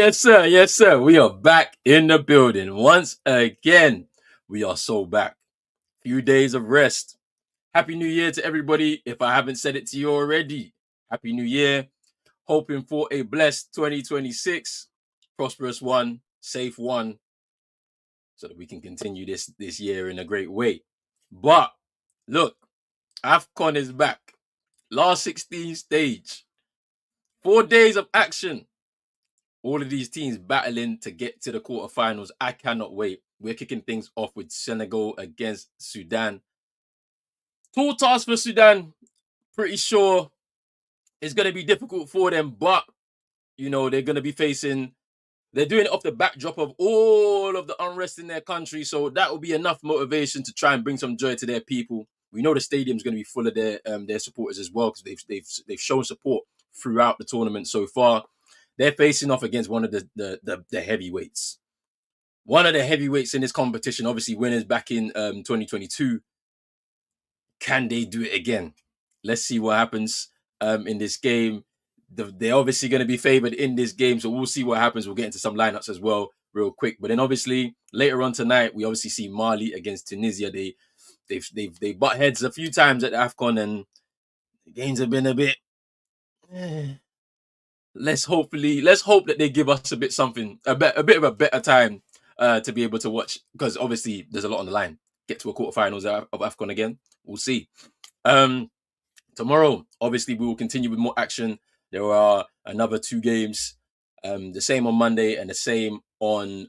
Yes, sir. Yes, sir. We are back in the building once again. We are so back. Few days of rest. Happy New Year to everybody. If I haven't said it to you already, Happy New Year. Hoping for a blessed 2026, prosperous one, safe one, so that we can continue this year in a great way. But look, Afcon is back. Last 16 stage. 4 days of action. All of these teams battling to get to the quarterfinals. I cannot wait. We're kicking things off with Senegal against Sudan. Tall task for Sudan. Pretty sure it's going to be difficult for them, but you know, they're going to be facing, they're doing it off the backdrop of all of the unrest in their country. So that will be enough motivation to try and bring some joy to their people. We know the stadium's going to be full of their supporters as well, because they've shown support throughout the tournament so far. They're facing off against one of the heavyweights. One of the heavyweights in this competition, obviously winners back in 2022. Can they do it again? Let's see what happens in this game. They're obviously going to be favored in this game, so we'll see what happens. We'll get into some lineups as well real quick. But then obviously later on tonight, we obviously see Mali against Tunisia. They butt heads a few times at the Afcon, and the games have been a bit. Let's hope that they give us a bit of a better time to be able to watch, because obviously there's a lot on the line. Get to a quarterfinals of Afcon again. We'll see. Tomorrow, obviously, we will continue with more action. There are another 2 games, the same on Monday and the same on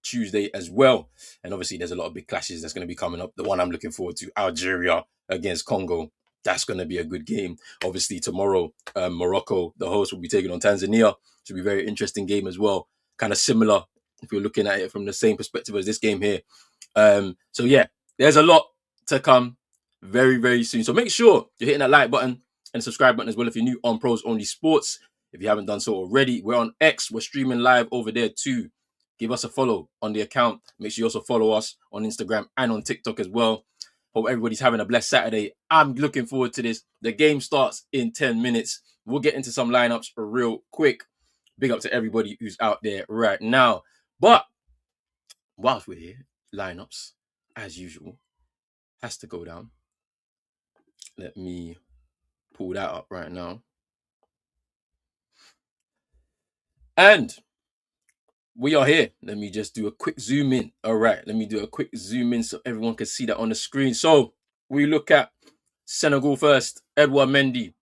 Tuesday as well. And obviously, there's a lot of big clashes that's going to be coming up. The one I'm looking forward to, Algeria against Congo. That's going to be a good game. Obviously, tomorrow, Morocco, the host, will be taking on Tanzania. Should be a very interesting game as well. Kind of similar if you're looking at it from the same perspective as this game here. So yeah, there's a lot to come very, very soon. So make sure you're hitting that like button and subscribe button as well if you're new on Pros Only Sports. If you haven't done so already, we're on X. We're streaming live over there too. Give us a follow on the account. Make sure you also follow us on Instagram and on TikTok as well. Hope everybody's having a blessed Saturday. I'm looking forward to this. The game starts in 10 minutes. We'll get into some lineups real quick. Big up to everybody who's out there right now. But whilst we're here, lineups, as usual, has to go down. Let me pull that up right now. And we are here. Let me just do a quick zoom in. All right, let me do a quick zoom in so everyone can see that on the screen. So we look at Senegal first, Edouard Mendy,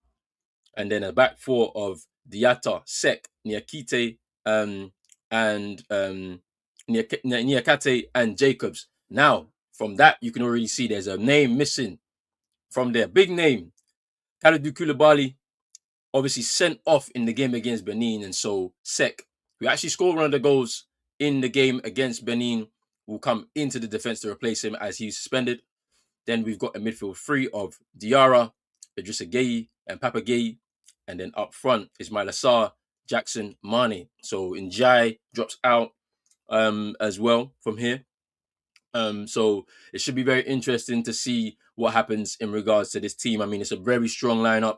and then a back 4 of Diatta, Seck, Niakate, and Niakate and Jacobs. Now, from that, you can already see there's a name missing from there. Big name, Kalidou Koulibaly, obviously sent off in the game against Benin, and so Seck, who actually scored one of the goals in the game against Benin, will come into the defense to replace him as he's suspended. Then we've got a midfield 3 of Diarra, Idrissa Gueye, and Papa Gueye, and then up front, Ismail Assar, Jackson, Mane. So Njai drops out as well from here. So it should be very interesting to see what happens in regards to this team. I mean, it's a very strong lineup.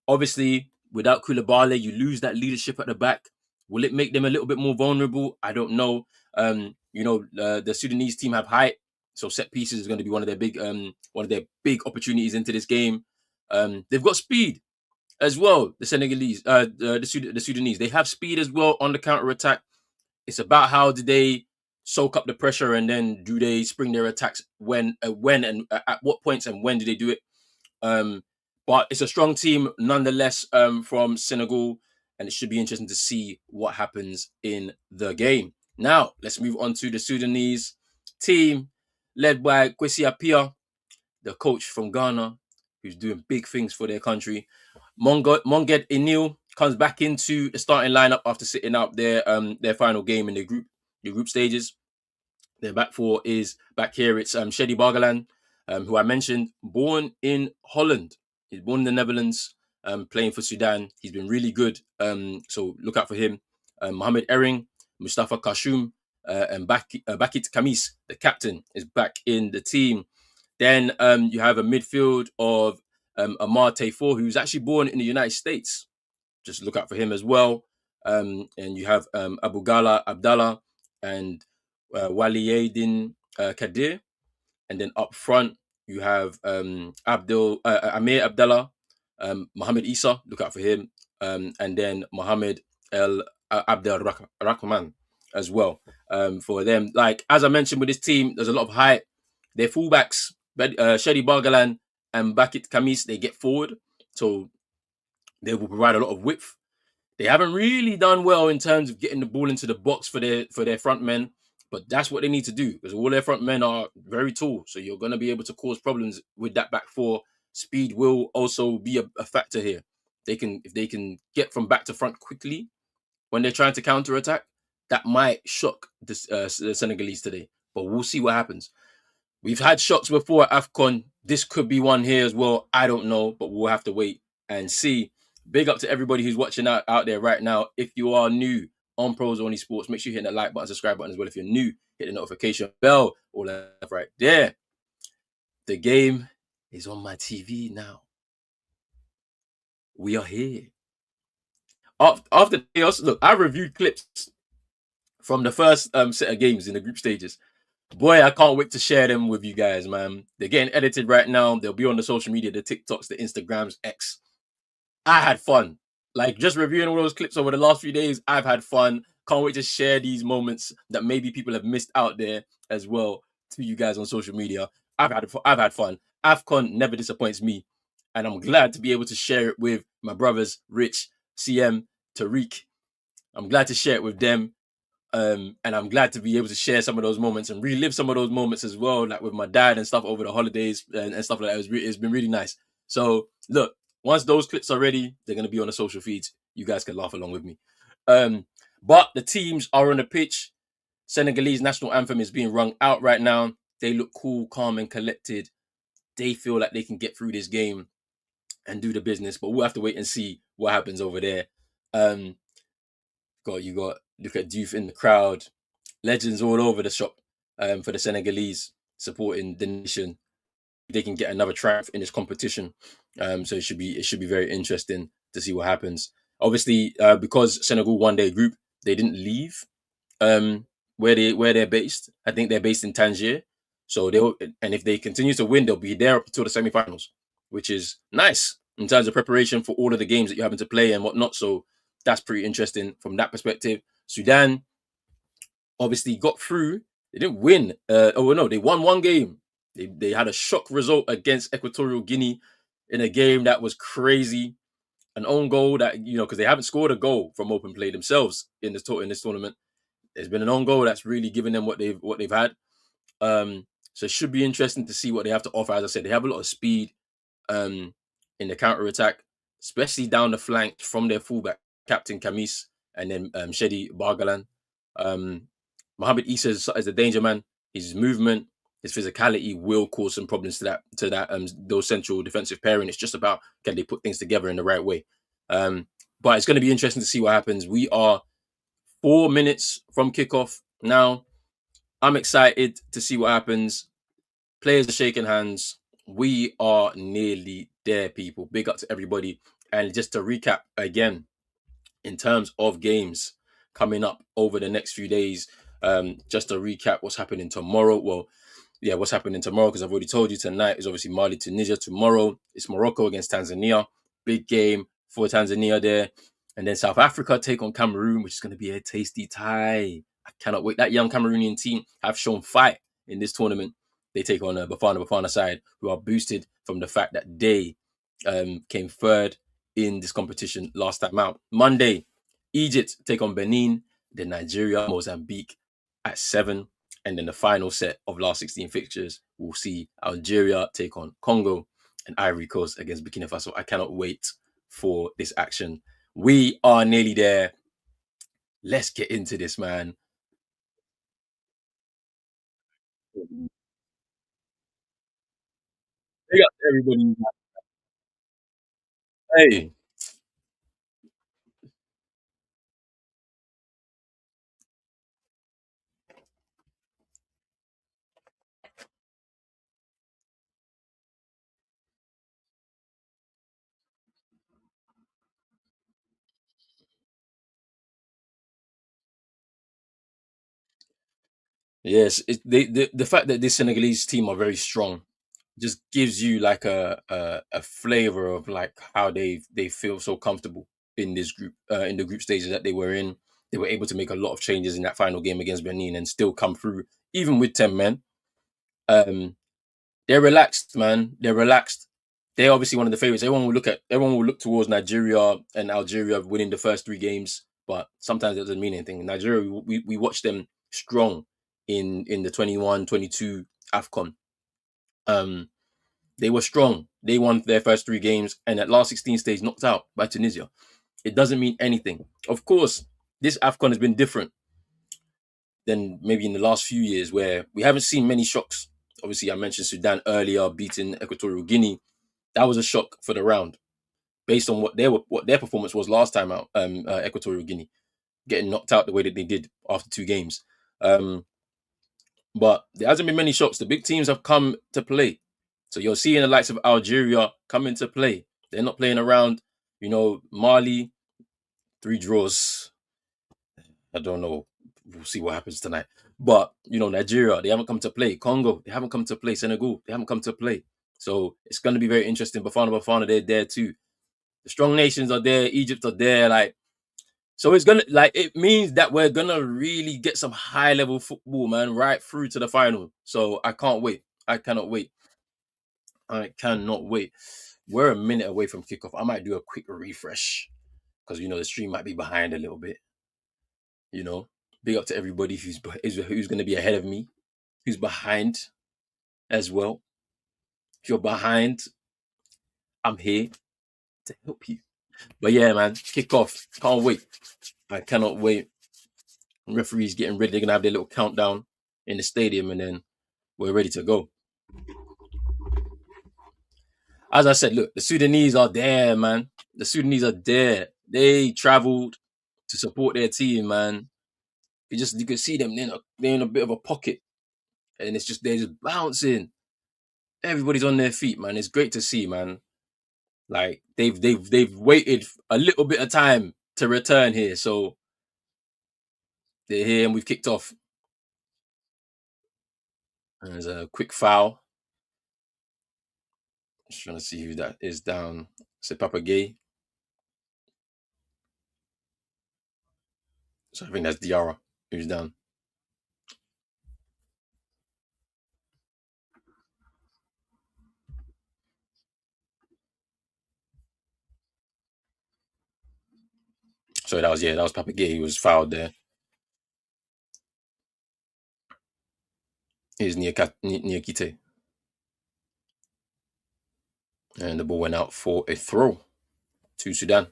Obviously, without Koulibaly, you lose that leadership at the back. Will it make them a little bit more vulnerable? I don't know. The Sudanese team have height, so set pieces is going to be one of their big opportunities into this game. They've got speed as well. The Senegalese, the Sudanese, they have speed as well on the counter attack. It's about how do they soak up the pressure, and then do they spring their attacks when and at what points, and when do they do it? But it's a strong team nonetheless from Senegal, and it should be interesting to see what happens in the game. Now, let's move on to the Sudanese team led by Kwesi Appiah, the coach from Ghana, who's doing big things for their country. Monged Enil comes back into the starting lineup after sitting out their final game in the group stages. Their back 4 is back here. It's Shedi Bargalan, who I mentioned, born in Holland. He's born in the Netherlands, playing for Sudan. He's been really good. So look out for him. Mohamed Ering, Mustafa Kashum, and Bakit Kamis, the captain, is back in the team. Then you have a midfield of Amar Tayfor, who's actually born in the United States. Just look out for him as well. And you have Abu Ghala Abdallah and Waliyadin Kadir. And then up front, you have Amir Abdallah, Mohammed Isa, look out for him. And then Mohammed El Abdel Rahman as well. For them, like as I mentioned with this team, there's a lot of height. Their fullbacks, Shadi Bargalan and Bakit Kamis, they get forward. So they will provide a lot of width. They haven't really done well in terms of getting the ball into the box for their front men, but that's what they need to do because all their front men are very tall. So you're going to be able to cause problems with that back four. Speed will also be a factor here. If they can get from back to front quickly when they're trying to counter attack, that might shock the Senegalese today. But we'll see what happens. We've had shocks before at Afcon. This could be one here as well. I don't know, but we'll have to wait and see. Big up to everybody who's watching out there right now. If you are new on Pros Only Sports, make sure you hit the like button, subscribe button as well. If you're new, hit the notification bell. All that right there. The game is on my TV now. We are here. After the chaos, look, I reviewed clips from the first set of games in the group stages. Boy, I can't wait to share them with you guys, man. They're getting edited right now. They'll be on the social media, the TikToks, the Instagrams, X. I had fun. Like just reviewing all those clips over the last few days, I've had fun. Can't wait to share these moments that maybe people have missed out there as well to you guys on social media. I've had fun. Afcon never disappoints me, and I'm glad to be able to share it with my brothers, Rich, CM, Tariq. I'm glad to share it with them. And I'm glad to be able to share some of those moments and relive some of those moments as well, like with my dad and stuff over the holidays and stuff like that. It's been really nice. So look, once those clips are ready, they're going to be on the social feeds. You guys can laugh along with me. But the teams are on the pitch. Senegalese national anthem is being rung out right now. They look cool, calm, and collected. They feel like they can get through this game and do the business, but we'll have to wait and see what happens over there. You got look at Diouf in the crowd, legends all over the shop for the Senegalese supporting the nation. They can get another triumph in this competition, so it should be very interesting to see what happens. Obviously, because Senegal won their group, they didn't leave where they're based. I think they're based in Tangier, so and if they continue to win, they'll be there up until the semifinals, which is nice in terms of preparation for all of the games that you're having to play and whatnot. So that's pretty interesting from that perspective. Sudan obviously got through. They didn't win. They won one game. They had a shock result against Equatorial Guinea in a game that was crazy. An own goal that because they haven't scored a goal from open play themselves in this tournament. There's been an own goal that's really given them what they've had. So it should be interesting to see what they have to offer. As I said, they have a lot of speed in the counter attack, especially down the flank from their fullback, Captain Kamis, and then Shedi Bargalan. Mohamed Isa is a danger man. His movement, his physicality will cause some problems to those central defensive pairing. It's just about can they put things together in the right way. But it's going to be interesting to see what happens. We are 4 minutes from kickoff now. I'm excited to see what happens. Players are shaking hands. We are nearly there, people. Big up to everybody. And just to recap again, in terms of games coming up over the next few days, just to recap what's happening tomorrow. Well, yeah, what's happening tomorrow, because I've already told you tonight is obviously Mali, Tunisia. Tomorrow, it's Morocco against Tanzania. Big game for Tanzania there. And then South Africa take on Cameroon, which is going to be a tasty tie. I cannot wait. That young Cameroonian team have shown fight in this tournament. They take on Bafana side, who are boosted from the fact that they came third in this competition last time out. Monday, Egypt take on Benin, then Nigeria, Mozambique at 7. And then the final set of last 16 fixtures, we'll see Algeria take on Congo and Ivory Coast against Burkina Faso. I cannot wait for this action. We are nearly there. Let's get into this, man. Big up to everybody. Hey, yes, the fact that this Senegalese team are very strong just gives you like a flavor of like how they feel so comfortable in this group in the group stages that they were in. They were able to make a lot of changes in that final game against Benin and still come through, even with 10 men. Um, they're relaxed, man. They're relaxed. They're obviously one of the favorites. Everyone will look towards Nigeria and Algeria winning the first three games, but sometimes it doesn't mean anything. Nigeria, we watched them strong in the 21-22 Afcon. Um, they were strong. They won their first three games and at last 16 stage knocked out by Tunisia. It doesn't mean anything. Of course, this Afcon has been different than maybe in the last few years where we haven't seen many shocks. Obviously, I mentioned Sudan earlier beating Equatorial Guinea. That was a shock for the round based on what their performance was last time out. Equatorial Guinea getting knocked out the way that they did after two games. Um, but there hasn't been many shocks. The big teams have come to play. So you're seeing the likes of Algeria come into play. They're not playing around. Mali, three draws. I don't know. We'll see what happens tonight. But Nigeria, they haven't come to play. Congo, they haven't come to play. Senegal, they haven't come to play. So it's going to be very interesting. Bafana, they're there too. The strong nations are there. Egypt are there. Like, so it's gonna like it means that we're gonna really get some high level football, man, right through to the final. So I can't wait. I cannot wait. I cannot wait. We're a minute away from kickoff. I might do a quick refresh because the stream might be behind a little bit. You know, big up to everybody who's going to be ahead of me, who's behind as well. If you're behind, I'm here to help you. But yeah, man, kick off. Can't wait. I cannot wait. Referees getting ready. They're gonna have their little countdown in the stadium, and then we're ready to go. As I said, look, the Sudanese are there, man. The Sudanese are there. They traveled to support their team, man. You can see them. They're in a bit of a pocket, and they're just bouncing. Everybody's on their feet, man. It's great to see, man. Like they've waited a little bit of time to return here, so they're here and we've kicked off. And there's a quick foul. Just trying to see who that is down. It's a Papagay. So I think that's Diarra who's down. So that was Papagay who was fouled there. Here's Niakite. And the ball went out for a throw to Sudan.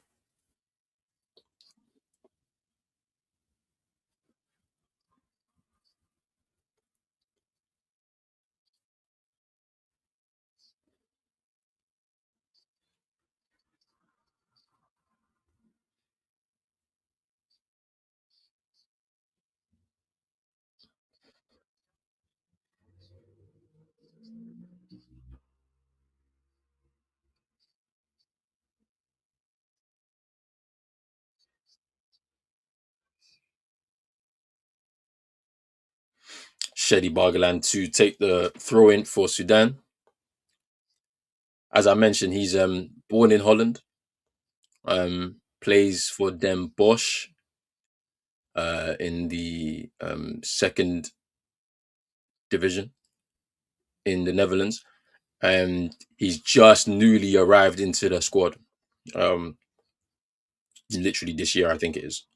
Shedi Bargalan to take the throw in for Sudan. As I mentioned, he's born in Holland. Plays for Den Bosch in the second division in the Netherlands, and he's just newly arrived into the squad. Um, Literally this year, I think it is.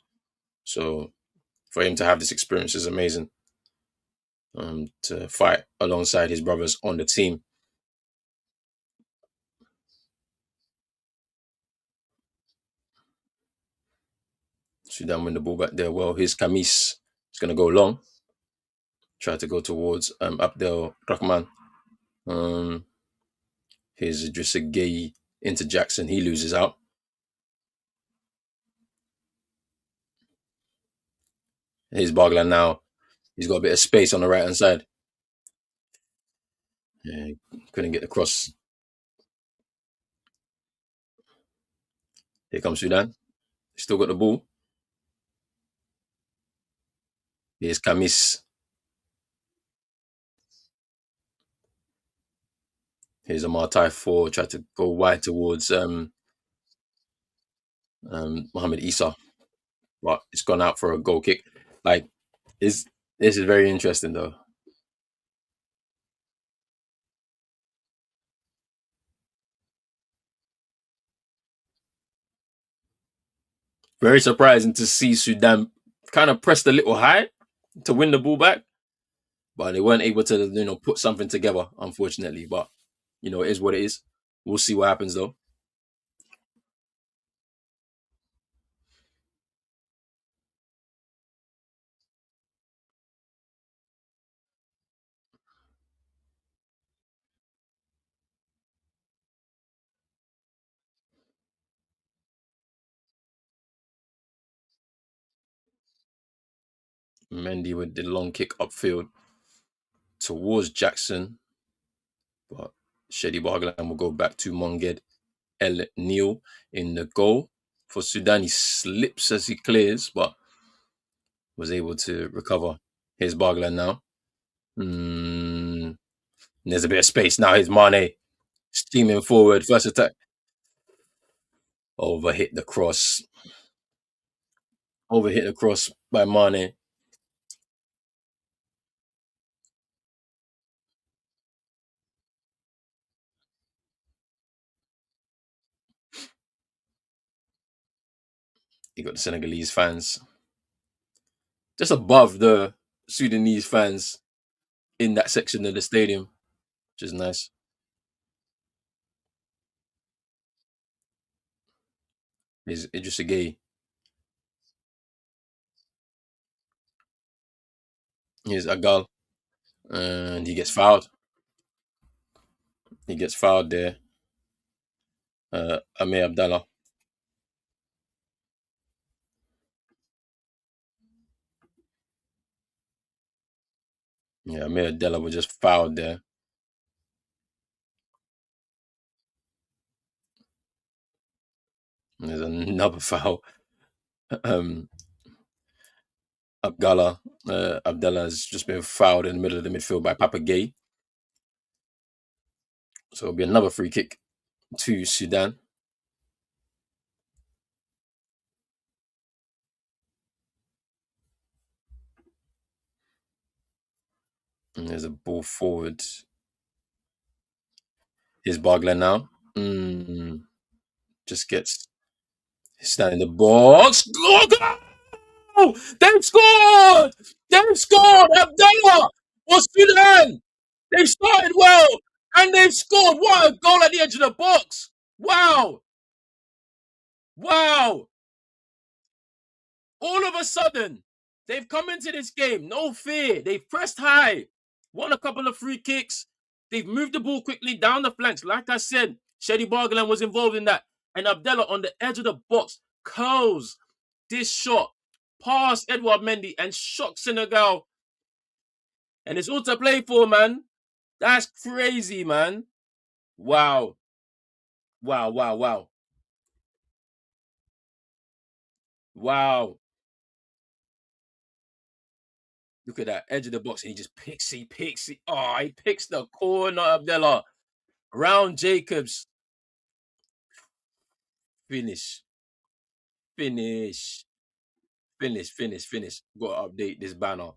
So for him to have this experience is amazing. To fight alongside his brothers on the team. Sudan win the ball back there. Well, his Kamis is going to go long. Try to go towards Abdel Rahman. Um, Here's Idrissa Gueye into Jackson. He loses out. Here's Bargland now. He's got a bit of space on the right hand side. Yeah, couldn't get the cross. Here comes Sudan. Still got the ball. Here's Kamis. Here's a Martai 4. Tried to go wide towards Mohamed Isa, but it's gone out for a goal kick. Like, this is very interesting though. Very surprising to see Sudan kind of pressed a little high to win the ball back, but they weren't able to, put something together, unfortunately. But it is what it is. We'll see what happens though. Mendy with the long kick upfield towards Jackson, but Shady Bargalan will go back to Monged El Neil in the goal. For Sudan, he slips as he clears, but was able to recover. Here's Bargalan now. There's a bit of space now. Here's Mane steaming forward. First attack. Overhit the cross. Overhit the cross by Mane. You got the Senegalese fans just above the Sudanese fans in that section of the stadium, which is nice. Here's Idrissa Gueye. Here's Agal. And he gets fouled. He gets fouled there. Amir Abdallah. Yeah, Amir Abdallah was just fouled there. And there's another foul. Um, Abdallah has just been fouled in the middle of the midfield by Papa Gay. So it'll be another free kick to Sudan. And there's a ball forward. Here's Bargler now. Just gets stand in the box. Go! They've scored! They've scored! Abdallah for Sudan! They've started well and they've scored. What a goal at the edge of the box! Wow! Wow! All of a sudden, they've come into this game, no fear. They've pressed high, won a couple of free kicks. They've moved the ball quickly down the flanks. Like I said, Shady Bargalan was involved in that. And Abdallah on the edge of the box curls this shot past Edouard Mendy and shocks Senegal. And it's all to play for, man. That's crazy, man. Wow. Wow, wow, wow. Wow. Look at that edge of the box. And he just picks, he. Oh, he picks the corner, Abdallah. Round Jacobs. Finish. Finish. Finish. Finish. Finish. Got to update this banner.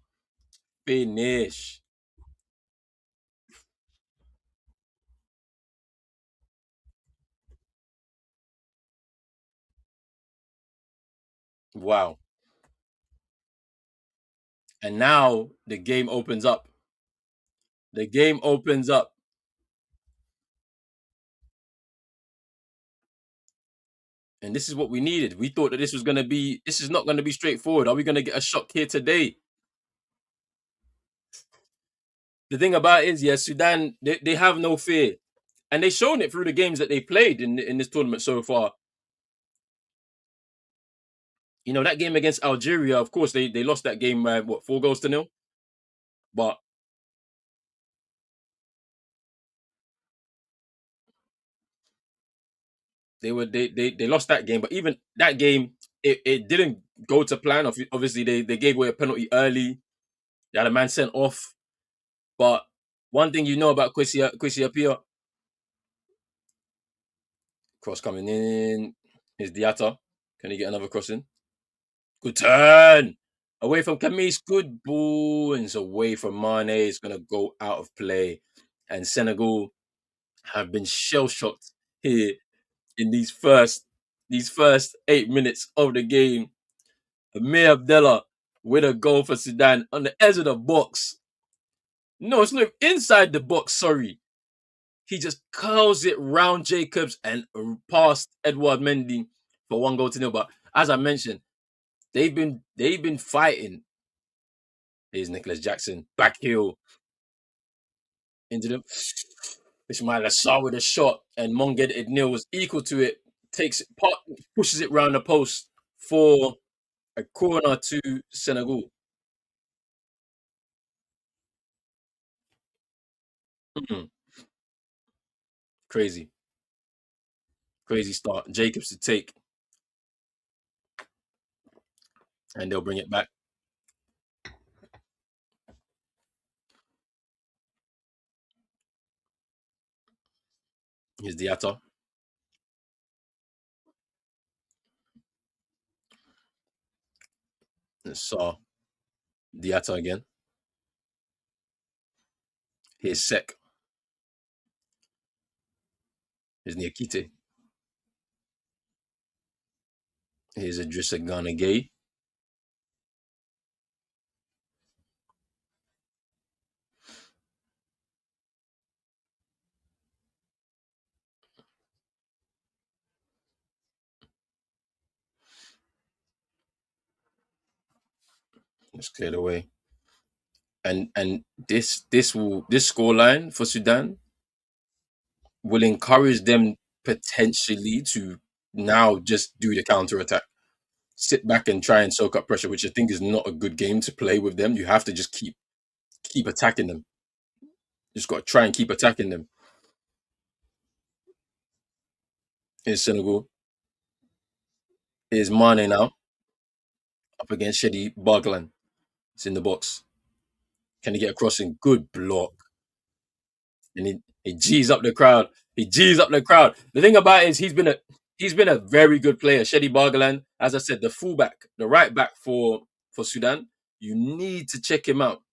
Finish. Wow. And now the game opens up. The game opens up. And this is what we needed. We thought that this is not going to be straightforward. Are we going to get a shock here today? The thing about it is, yeah, Sudan, they have no fear. and they've shown it through the games that they played in this tournament so far. You know, that game against Algeria, of course, they lost that game by what, 4 goals to nil. But they lost that game. But even that game, it didn't go to plan. Obviously, they gave away a penalty early. They had a man sent off. But one thing you know about Kwesi Appiah, cross coming in. Here's Diatta. Can he get another cross in? Good turn. Away from Camise. Good ball. And it's away from Mane. It's going to go out of play. And Senegal have been shell shocked here in these first 8 minutes of the game. Amir Abdallah with a goal for Sudan on the edge of the box. No, it's not inside the box. Sorry, he just curls it round Jacobs and past Edouard Mendy for 1 goal to nil. But as I mentioned, they've been fighting. Here's Nicholas Jackson back heel into them. Ismail Assar with a shot, and Monged Ednil was equal to it. Takes it, pushes it round the post for a corner to Senegal. Mm, crazy, crazy start. Jacobs to take, and they'll bring it back. Here's Diatta. Saw Diatta again. Here's Sek. Here's Niakite. Here's Idrissa Gana Gay. It's cleared away. And this scoreline for Sudan will encourage them potentially to now just do the counter attack. Sit back and try and soak up pressure, which I think is not a good game to play with them. You have to just keep attacking them. Just got to try and keep attacking them. In Senegal, is Mane now up against Shedi Barglan. It's in the box. Can he get a crossing? Good block. And he G's up the crowd. He G's up the crowd. The thing about it is he's been a very good player. Shedi Bargalan, as I said, the fullback, the right back for Sudan. You need to check him out.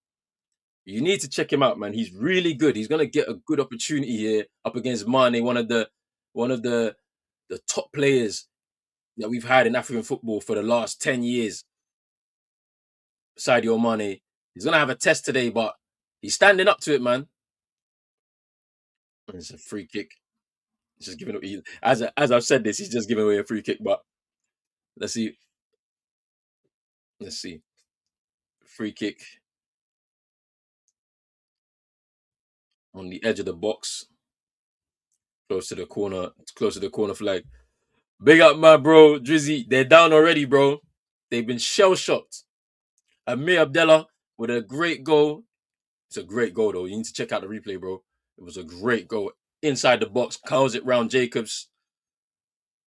You need to check him out, man. He's really good. He's gonna get a good opportunity here up against Mane, one of the top players that we've had in African football for the last 10 years. Sadio Mane. He's gonna have a test today, but he's standing up to it, man. And it's a free kick. He's just giving away. As I've said this, he's just giving away a free kick. But let's see. Let's see. Free kick on the edge of the box, close to the corner flag. Big up, my bro, Drizzy. They're down already, bro. They've been shell shocked. Amir Abdallah with a great goal. It's a great goal, though. You need to check out the replay, bro. It was a great goal. Inside the box, curls it round Jacobs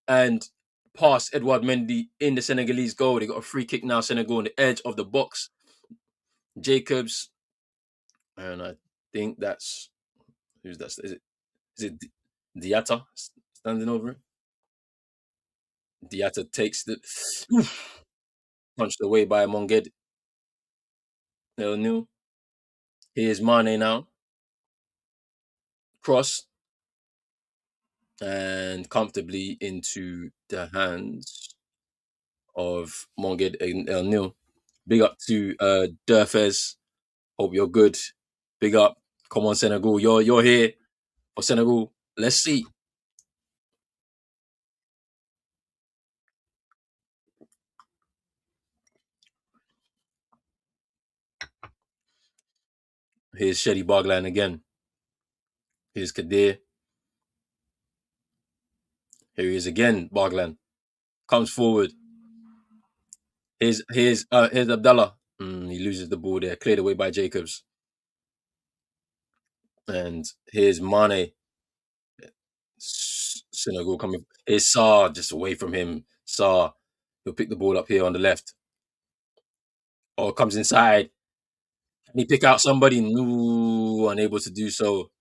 and past Edouard Mendy in the Senegalese goal. They got a free kick now, Senegal on the edge of the box. Jacobs, and I think that's who's that? Is it Diatta standing over it? Diatta takes the punched away by Monged. 0-0. Here's Mane now. Cross and comfortably into the hands of Monged El Nil. Big up to Durfez. Hope you're good. Big up. Come on, Senegal. You're here for Senegal. Let's see. Here's Shedi Bargline again. Here's Kadir. Here he is again. Barglan comes forward. Here's Abdallah. He loses the ball there, cleared away by Jacobs. And here's Mane. Senegal coming. Here's Sarr just away from him. Sarr, he'll pick the ball up here on the left. Or comes inside. Can he pick out somebody? No, unable to do so.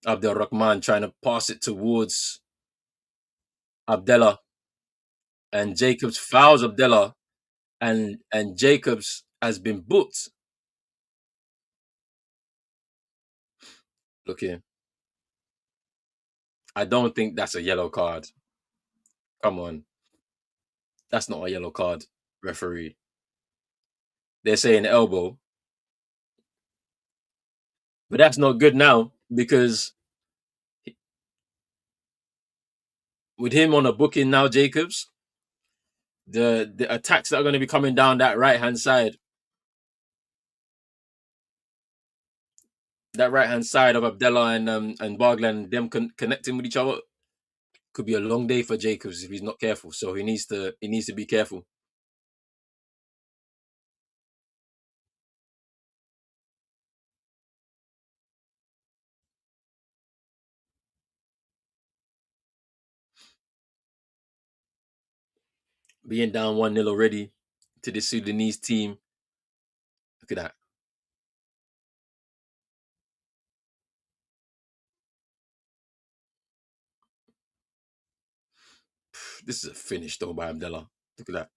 Abdel Rahman trying to pass it towards Abdallah. And Jacobs fouls Abdallah. And Jacobs has been booked. Look here. I don't think that's a yellow card. Come on. That's not a yellow card, referee. They're saying elbow. But that's not good now because with him on a booking now, Jacobs, the attacks that are going to be coming down that right hand side of Abdallah and Barglan, them connecting with each other, could be a long day for Jacobs if he's not careful. So he needs to be careful. Being down 1-0 already to the Sudanese team. Look at that. This is a finish though by Abdallah. Look at that.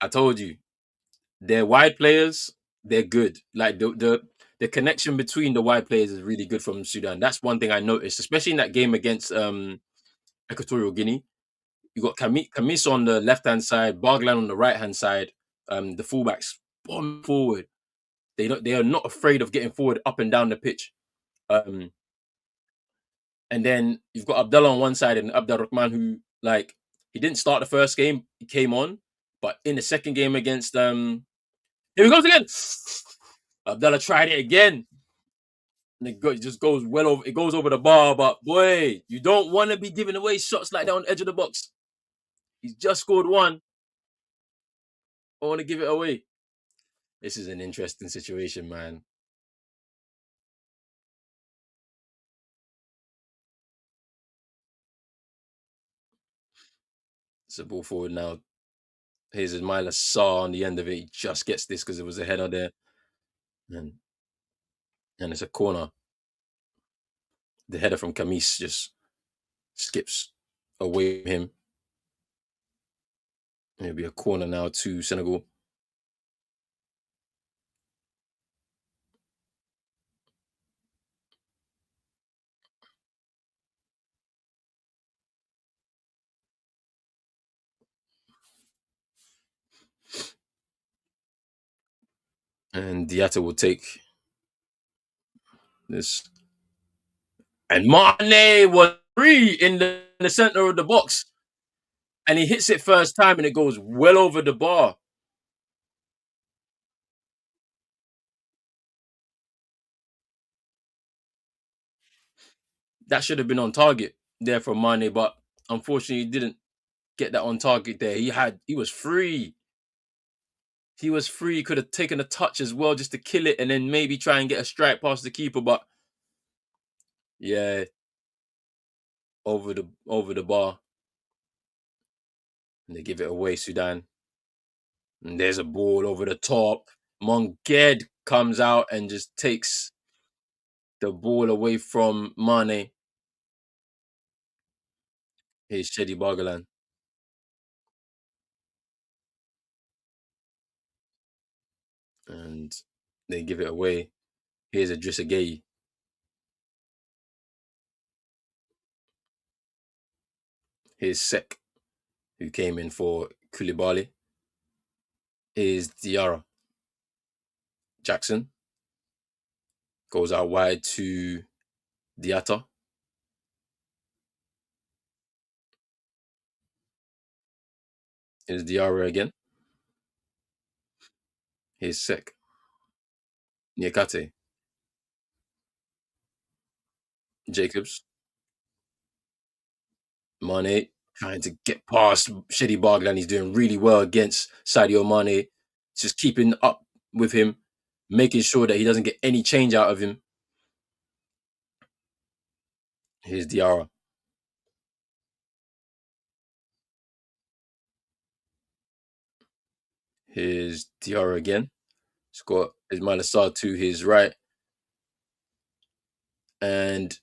I told you, they're wide players. They're good. Like the connection between the wide players is really good from Sudan. That's one thing I noticed, especially in that game against Equatorial Guinea. You got Kamis on the left hand side, Barglan on the right hand side. The fullbacks bomb forward. They are not afraid of getting forward up and down the pitch. Um, and then you've got Abdallah on one side and Abdul Rahman, who like he didn't start the first game, he came on, but in the second game against here he goes again. Abdallah tried it again. And it just goes well over. It goes over the bar, but boy, you don't want to be giving away shots like that on the edge of the box. He's just scored one. I want to give it away. This is an interesting situation, man. It's a ball forward now. Here's Ismaila Sarr on the end of it. He just gets this because it was a header there. And, and it's a corner. The header from Kamis just skips away from him. It'll be a corner now to Senegal. And Diatta will take this. And Mane was free in the center of the box. And he hits it first time and it goes well over the bar. That should have been on target there for Mane, but unfortunately he didn't get that on target there. He was free. He was free. He could have taken a touch as well just to kill it and then maybe try and get a strike past the keeper, but yeah, over the bar. And they give it away, Sudan. And there's a ball over the top. Monged comes out and just takes the ball away from Mane. Here's Shedi Bargalan. And they give it away. Here's Idrissa Gueye. Here's Sek, who came in for Koulibaly. Here's Diarra. Jackson goes out wide to Diatta. Here's Diarra again. Here's Sek. Niakate. Jacobs, Mane trying to get past Shitty Bargland. He's doing really well against Sadio Mane. Just keeping up with him, making sure that he doesn't get any change out of him. Here's Diarra. Here's Diarra again. He's got Ismail Assar to his right. And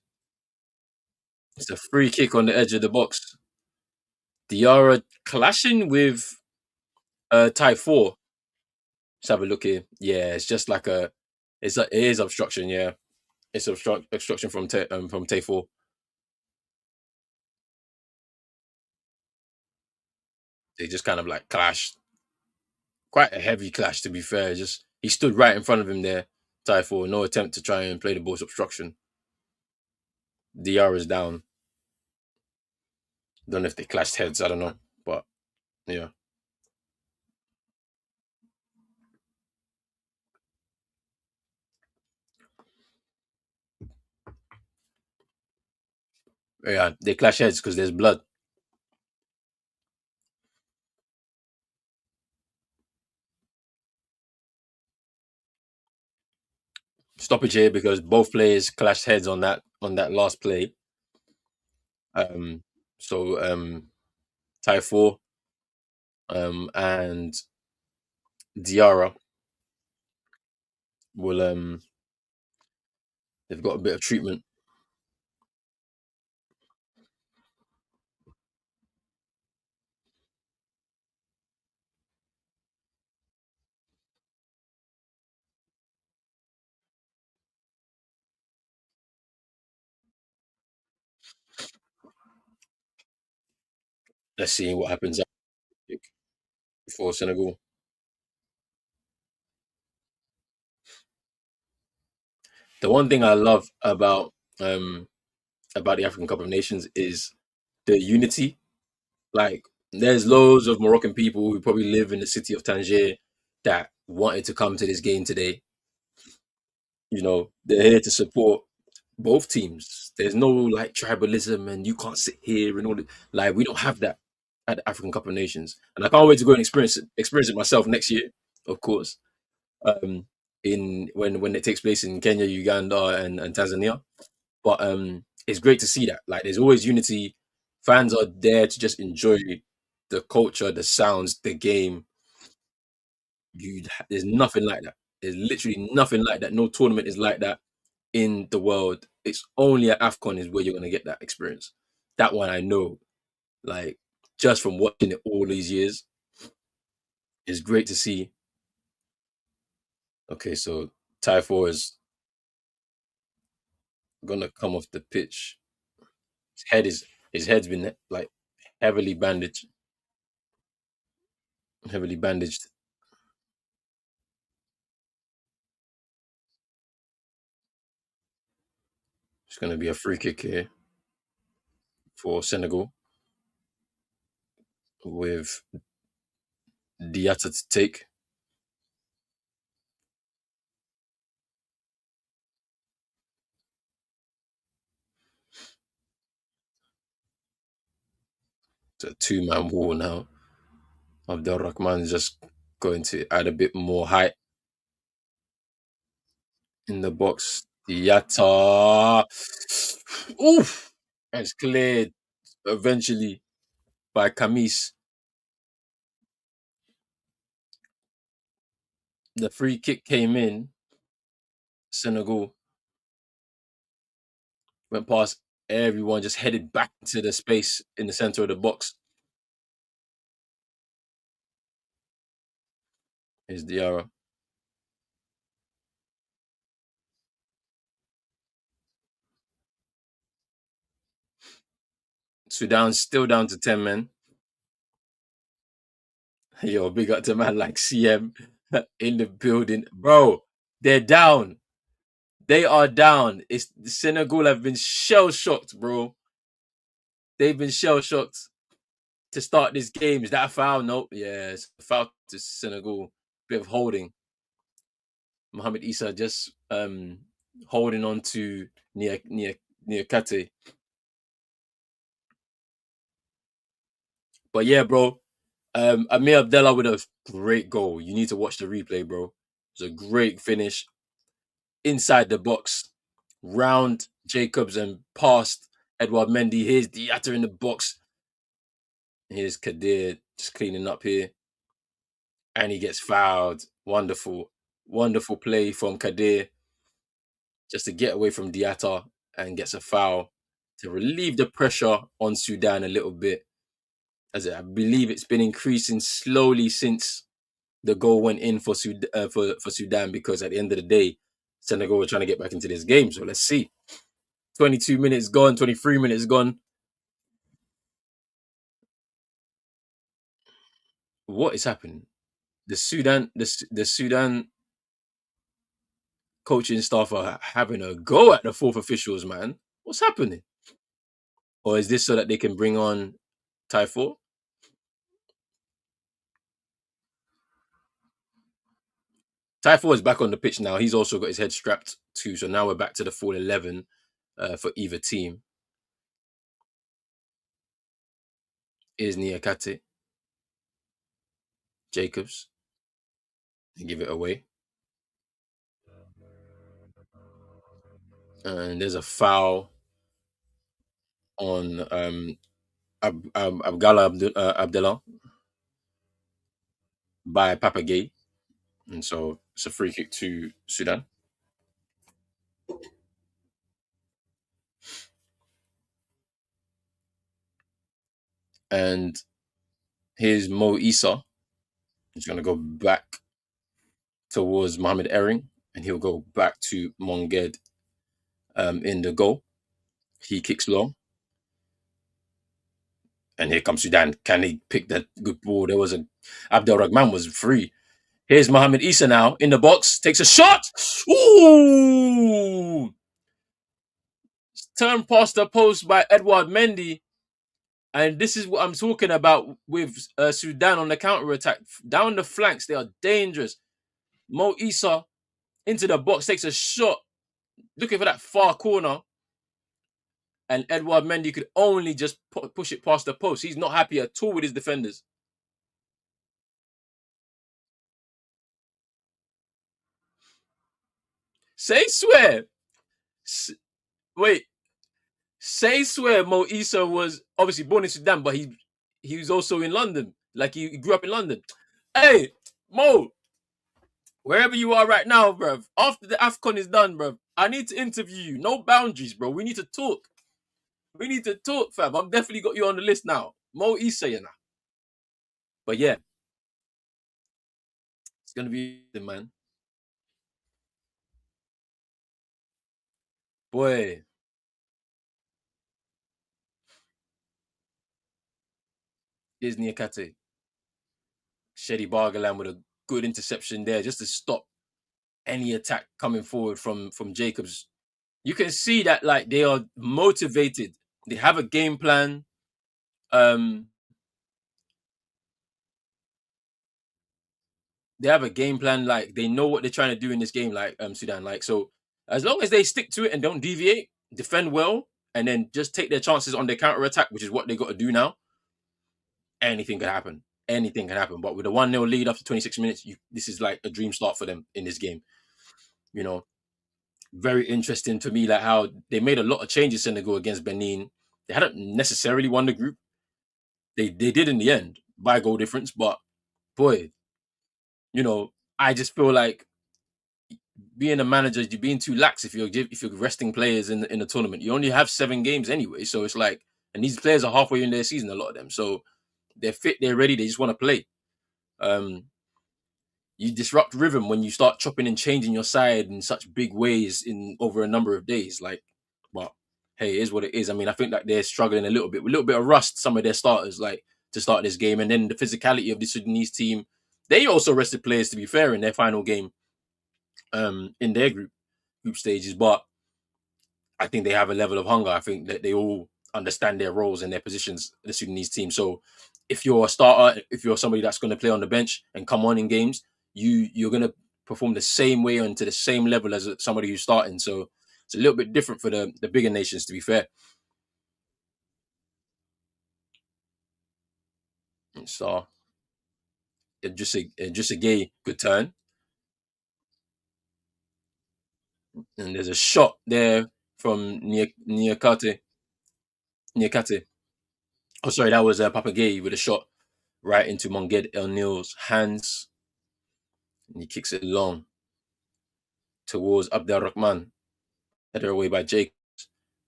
it's a free kick on the edge of the box. Diarra clashing with Type 4. Let's have a look here. Yeah, it's just like it is obstruction, yeah. It's obstruction from Tay 4. They just kind of like clashed. Quite a heavy clash to be fair. Just he stood right in front of him there, Ty 4. No attempt to try and play the ball's obstruction. Diarra's down. Don't know if they clashed heads, I don't know. But yeah. Yeah, they clash heads because there's blood. Stoppage here because both players clashed heads on that last play. Um, so Ty 4 and Diarra will they've got a bit of treatment. Let's see what happens for Senegal. The one thing I love about the African Cup of Nations is the unity. Like, there's loads of Moroccan people who probably live in the city of Tangier that wanted to come to this game today. They're here to support both teams. There's no like tribalism and you can't sit here and all that. Like, we don't have that at the African Cup of Nations, and I can't wait to go and experience it myself next year, of course. Um, in when it takes place in Kenya, Uganda, and Tanzania. But it's great to see that. Like, there's always unity. Fans are there to just enjoy the culture, the sounds, the game. There's nothing like that. There's literally nothing like that. No tournament is like that in the world. It's only at Afcon is where you're gonna get that experience. That one I know, like, just from watching it all these years, it's great to see. Okay, so Ty 4 is gonna come off the pitch. His head's been like heavily bandaged, heavily bandaged. It's gonna be a free kick here for Senegal with Diatta to take. It's a two-man wall now. Abdel Rahman is just going to add a bit more height in the box. Diatta. Oof! And it's cleared eventually by Camis. The free kick came in. Senegal went past everyone, just headed back to the space in the center of the box. Is Diarra. Sudan still down to 10 men. Yo, big up to man like CM in the building. Bro, they're down. They are down. It's Senegal have been shell shocked, bro. They've been shell shocked to start this game. Is that a foul? Nope. Yeah, it's a foul to Senegal. Bit of holding. Mohamed Issa just holding on to Nia near Kate. But yeah, bro. Amir Abdallah with a great goal. You need to watch the replay, bro. It's a great finish inside the box, round Jacobs and past Edward Mendy. Here's Diatta in the box. Here's Kadir just cleaning up here, and he gets fouled. Wonderful, wonderful play from Kadir just to get away from Diatta and gets a foul to relieve the pressure on Sudan a little bit. As I believe it's been increasing slowly since the goal went in for Sudan, because at the end of the day, Senegal were trying to get back into this game. So let's see. 22 minutes gone, 23 minutes gone. What is happening? The Sudan coaching staff are having a go at the fourth officials, man. What's happening? Or is this so that they can bring on Typhoon? Typhoon is back on the pitch now. He's also got his head strapped too. So now we're back to the full 11 for either team. Is Niakate, Jacobs, and give it away. And there's a foul on Abdallah Abdullah by Papagay. And so it's a free kick to Sudan. And here's Mo Issa. He's going to go back towards Mohamed Ering, and he'll go back to Monged in the goal. He kicks long. And here comes Sudan. Can he pick that good ball? There was a Abdel Rahman was free. Here's Mohamed Issa now in the box. Takes a shot. Ooh! Turned past the post by Edward Mendy. And this is what I'm talking about with Sudan on the counter attack. Down the flanks, they are dangerous. Mo Issa into the box, takes a shot, looking for that far corner. And Edward Mendy could only just push it past the post. He's not happy at all with his defenders. Say swear. Wait. Say swear Mo Issa was obviously born in Sudan, but he was also in London. Like he grew up in London. Hey, Mo, wherever you are right now, bruv, after the Afcon is done, bruv, I need to interview you. No boundaries, bro. We need to talk. We need to talk, fam. I've definitely got you on the list now. Mo Issa, you know. But yeah, it's gonna be the man. Boy, here's Niakate. Shedi Bargalan with a good interception there just to stop any attack coming forward from Jacobs. You can see that like they are motivated. They have a game plan. Um, they have a game plan. Like they know what they're trying to do in this game. Like Sudan. Like so, as long as they stick to it and don't deviate, defend well, and then just take their chances on their counter attack, which is what they got to do now. Anything can happen. Anything can happen. But with a 1-0 lead after 26 minutes, this is like a dream start for them in this game. You know, very interesting to me, like how they made a lot of changes Senegal against Benin. They hadn't necessarily won the group. They did in the end by goal difference, but boy, I just feel like being a manager, you're being too lax if you're resting players in the tournament. You only have 7 games anyway, so it's like, and these players are halfway in their season, a lot of them, so they're fit, they're ready, they just want to play. Um, you disrupt rhythm when you start chopping and changing your side in such big ways in over a number of days. Like, but hey, it is what it is. I mean, I think that they're struggling a little bit with a little bit of rust. Some of their starters, like to start this game, and then the physicality of the Sudanese team. They also rested players, to be fair, in their final game, in their group stages. But I think they have a level of hunger. I think that they all understand their roles and their positions, the Sudanese team. So if you're a starter, if you're somebody that's going to play on the bench and come on in games, you're going to perform the same way and to the same level as somebody who's starting. So It's a little bit different for the bigger nations, to be fair. So just a gay good turn, and there's a shot there from Niakate. Oh, sorry, that was Papagay with a shot right into Monged El Nil's hands, and he kicks it long towards Abdel Rahman, headed away by Jake.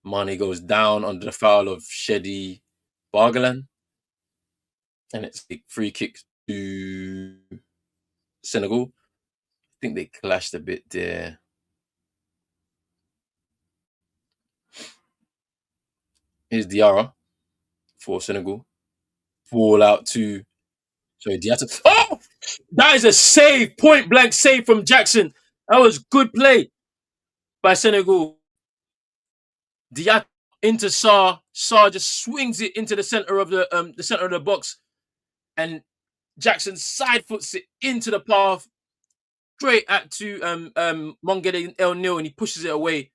Mane goes down under the foul of Shedi Bargalan, and it's a free kick to Senegal. I think they clashed a bit there. Here's Diarra for Senegal. Ball out to sorry, Diatta. Oh, that is a save, point blank save from Jackson. That was good play by Senegal. Diatta into Sarr. Sarr just swings it into the center of the box, and Jackson side foots it into the path straight at to Mongede El Nil, and he pushes it away.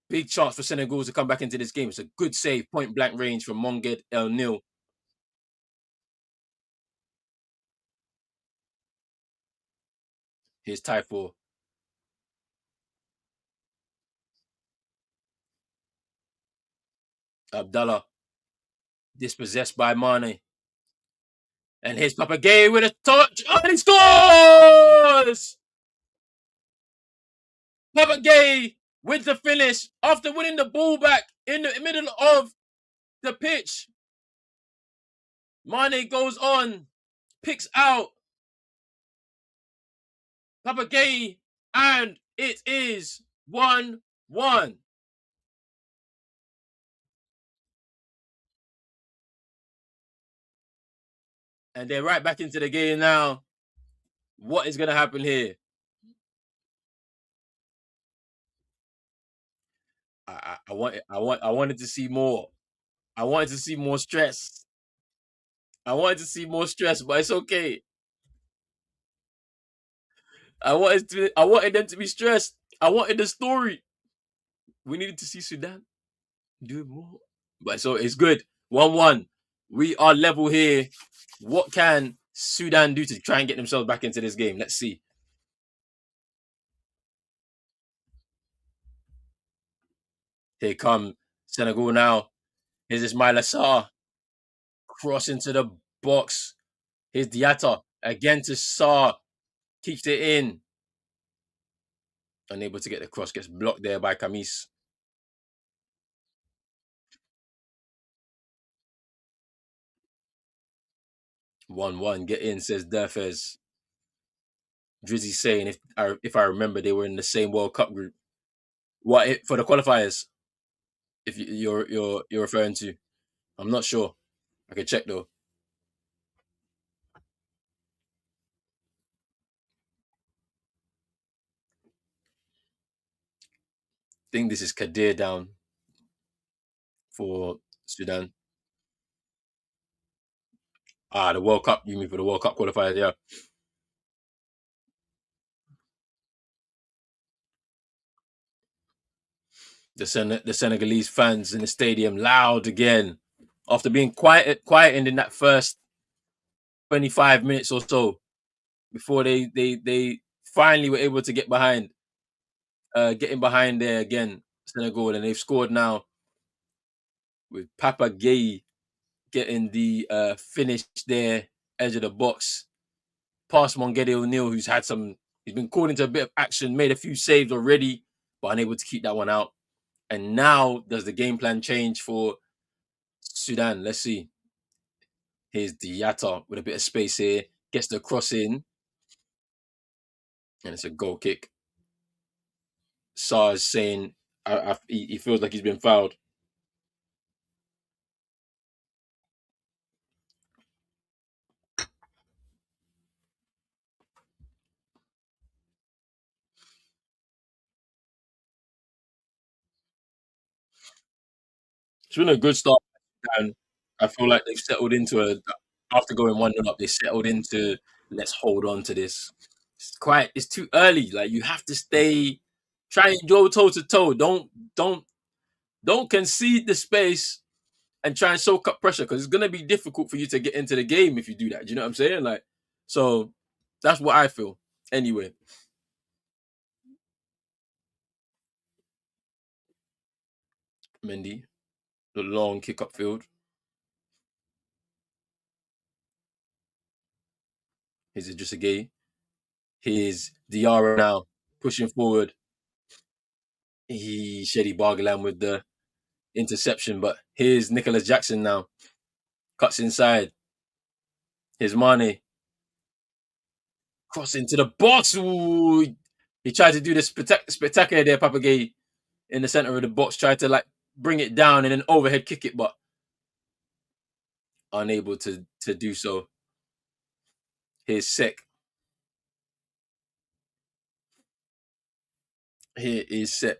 Big chance for Senegal to come back into this game. It's a good save, point blank range from Monged El Nil. Here's Typhoon. Abdallah dispossessed by Mane. And here's Papagay with a touch. Oh, and he scores! Papagay with the finish after winning the ball back in the middle of the pitch. Mane goes on, picks out Papagay, and it is 1-1. And they're right back into the game now. What is going to happen here? I wanted to see more. I wanted to see more stress. I wanted to see more stress, but it's okay. I wanted them to be stressed. I wanted the story. We needed to see Sudan do more. But so it's good. 1-1. We are level here. What can Sudan do to try and get themselves back into this game? Let's see. Here come Senegal now. Here's Ismail Assar. Cross into the box. Here's Diatta. Again to Sarr. Keeps it in. Unable to get the cross. Gets blocked there by Kamis. 1-1. Get in, says Defez. Drizzy saying if I remember, they were in the same World Cup group. What for the qualifiers? If you're referring to, I'm not sure. I can check though. I think this is Kadir down for Sudan. The World Cup. You mean for the World Cup qualifiers? Yeah. The Senegalese fans in the stadium loud again after being quietened in that first 25 minutes or so before they finally were able to getting behind there again, Senegal, and they've scored now with Papa Gay getting the finish there, edge of the box, past Mongede O'Neill, he's been called into a bit of action, made a few saves already, but unable to keep that one out. And now does the game plan change for Sudan? Let's see. Here's Diatta with a bit of space here, gets the cross in, and it's a goal kick. Sarr is saying he feels like he's been fouled. It's been a good start, and I feel like they've settled into after going 1-0 up, they settled into let's hold on to this. It's too early. Like you have to stay Try and go toe to toe. Don't concede the space and try and soak up pressure because it's gonna be difficult for you to get into the game if you do that. Do you know what I'm saying? Like, so that's what I feel. Anyway, Mendy, the long kick up field. Here's Idrissa Gay. Here's Diarra now pushing forward. He Shady Bargalam with the interception, but here's Nicholas Jackson now. Cuts inside. Here's Mane. Cross into the box. Ooh. He tried to do the spectacular there, Papagay, in the center of the box. Tried to like bring it down and then overhead kick it, but unable to do so. Here's Sek. Here is Sek.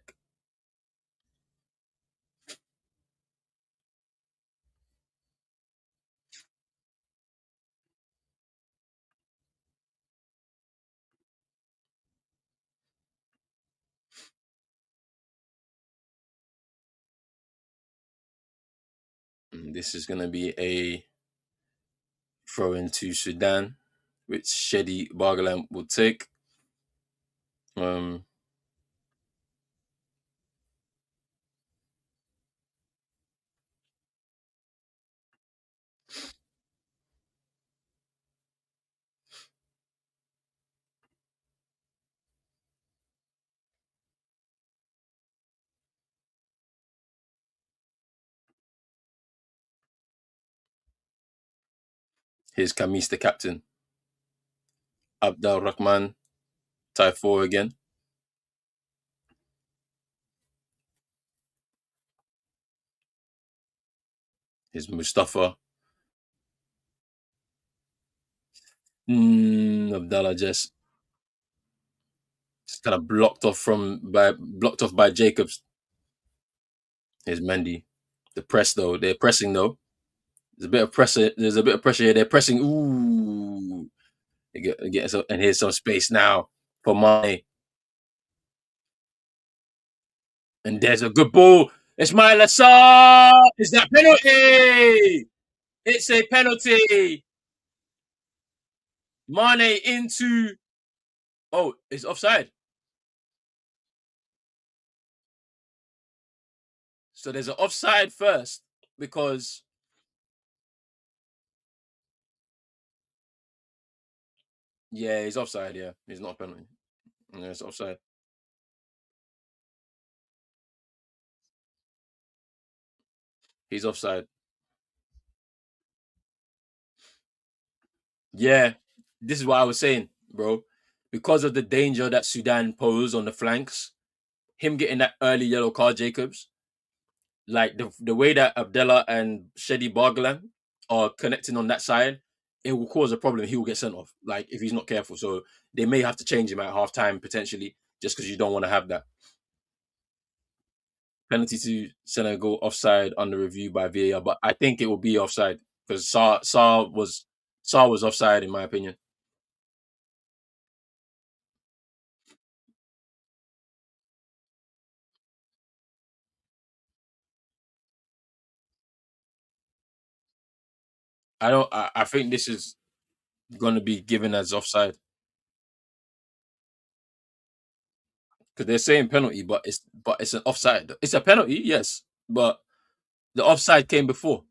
This is going to be a throw into Sudan, which Shedi Bargalam will take. Um, here's Kamis, the captain. Abdul Rahman, tie 4 again. Here's Mustafa. Abdallah just kind of blocked off by Jacobs. Here's Mendy. The press though, they're pressing though. There's a bit of pressure. There's a bit of pressure here. They're pressing. Ooh, they get some, and here's some space now for Mane. And there's a good ball. Ismail Assar. Is that penalty? It's a penalty. Mane into. Oh, it's offside. So there's an offside first because yeah, he's offside. Yeah, he's not a penalty. Yeah, it's offside. He's offside. Yeah, this is what I was saying, bro. Because of the danger that Sudan pose on the flanks, him getting that early yellow card, Jacobs, like the way that Abdallah and Shedi Bargalan are connecting on that side, it will cause a problem. He will get sent off, like if he's not careful. So they may have to change him at half time potentially, just because you don't want to have that penalty to Senegal offside under review by VAR. But I think it will be offside because Sa was offside in my opinion. I don't. I think this is going to be given as offside because they're saying penalty, but it's an offside. It's a penalty, yes, but the offside came before.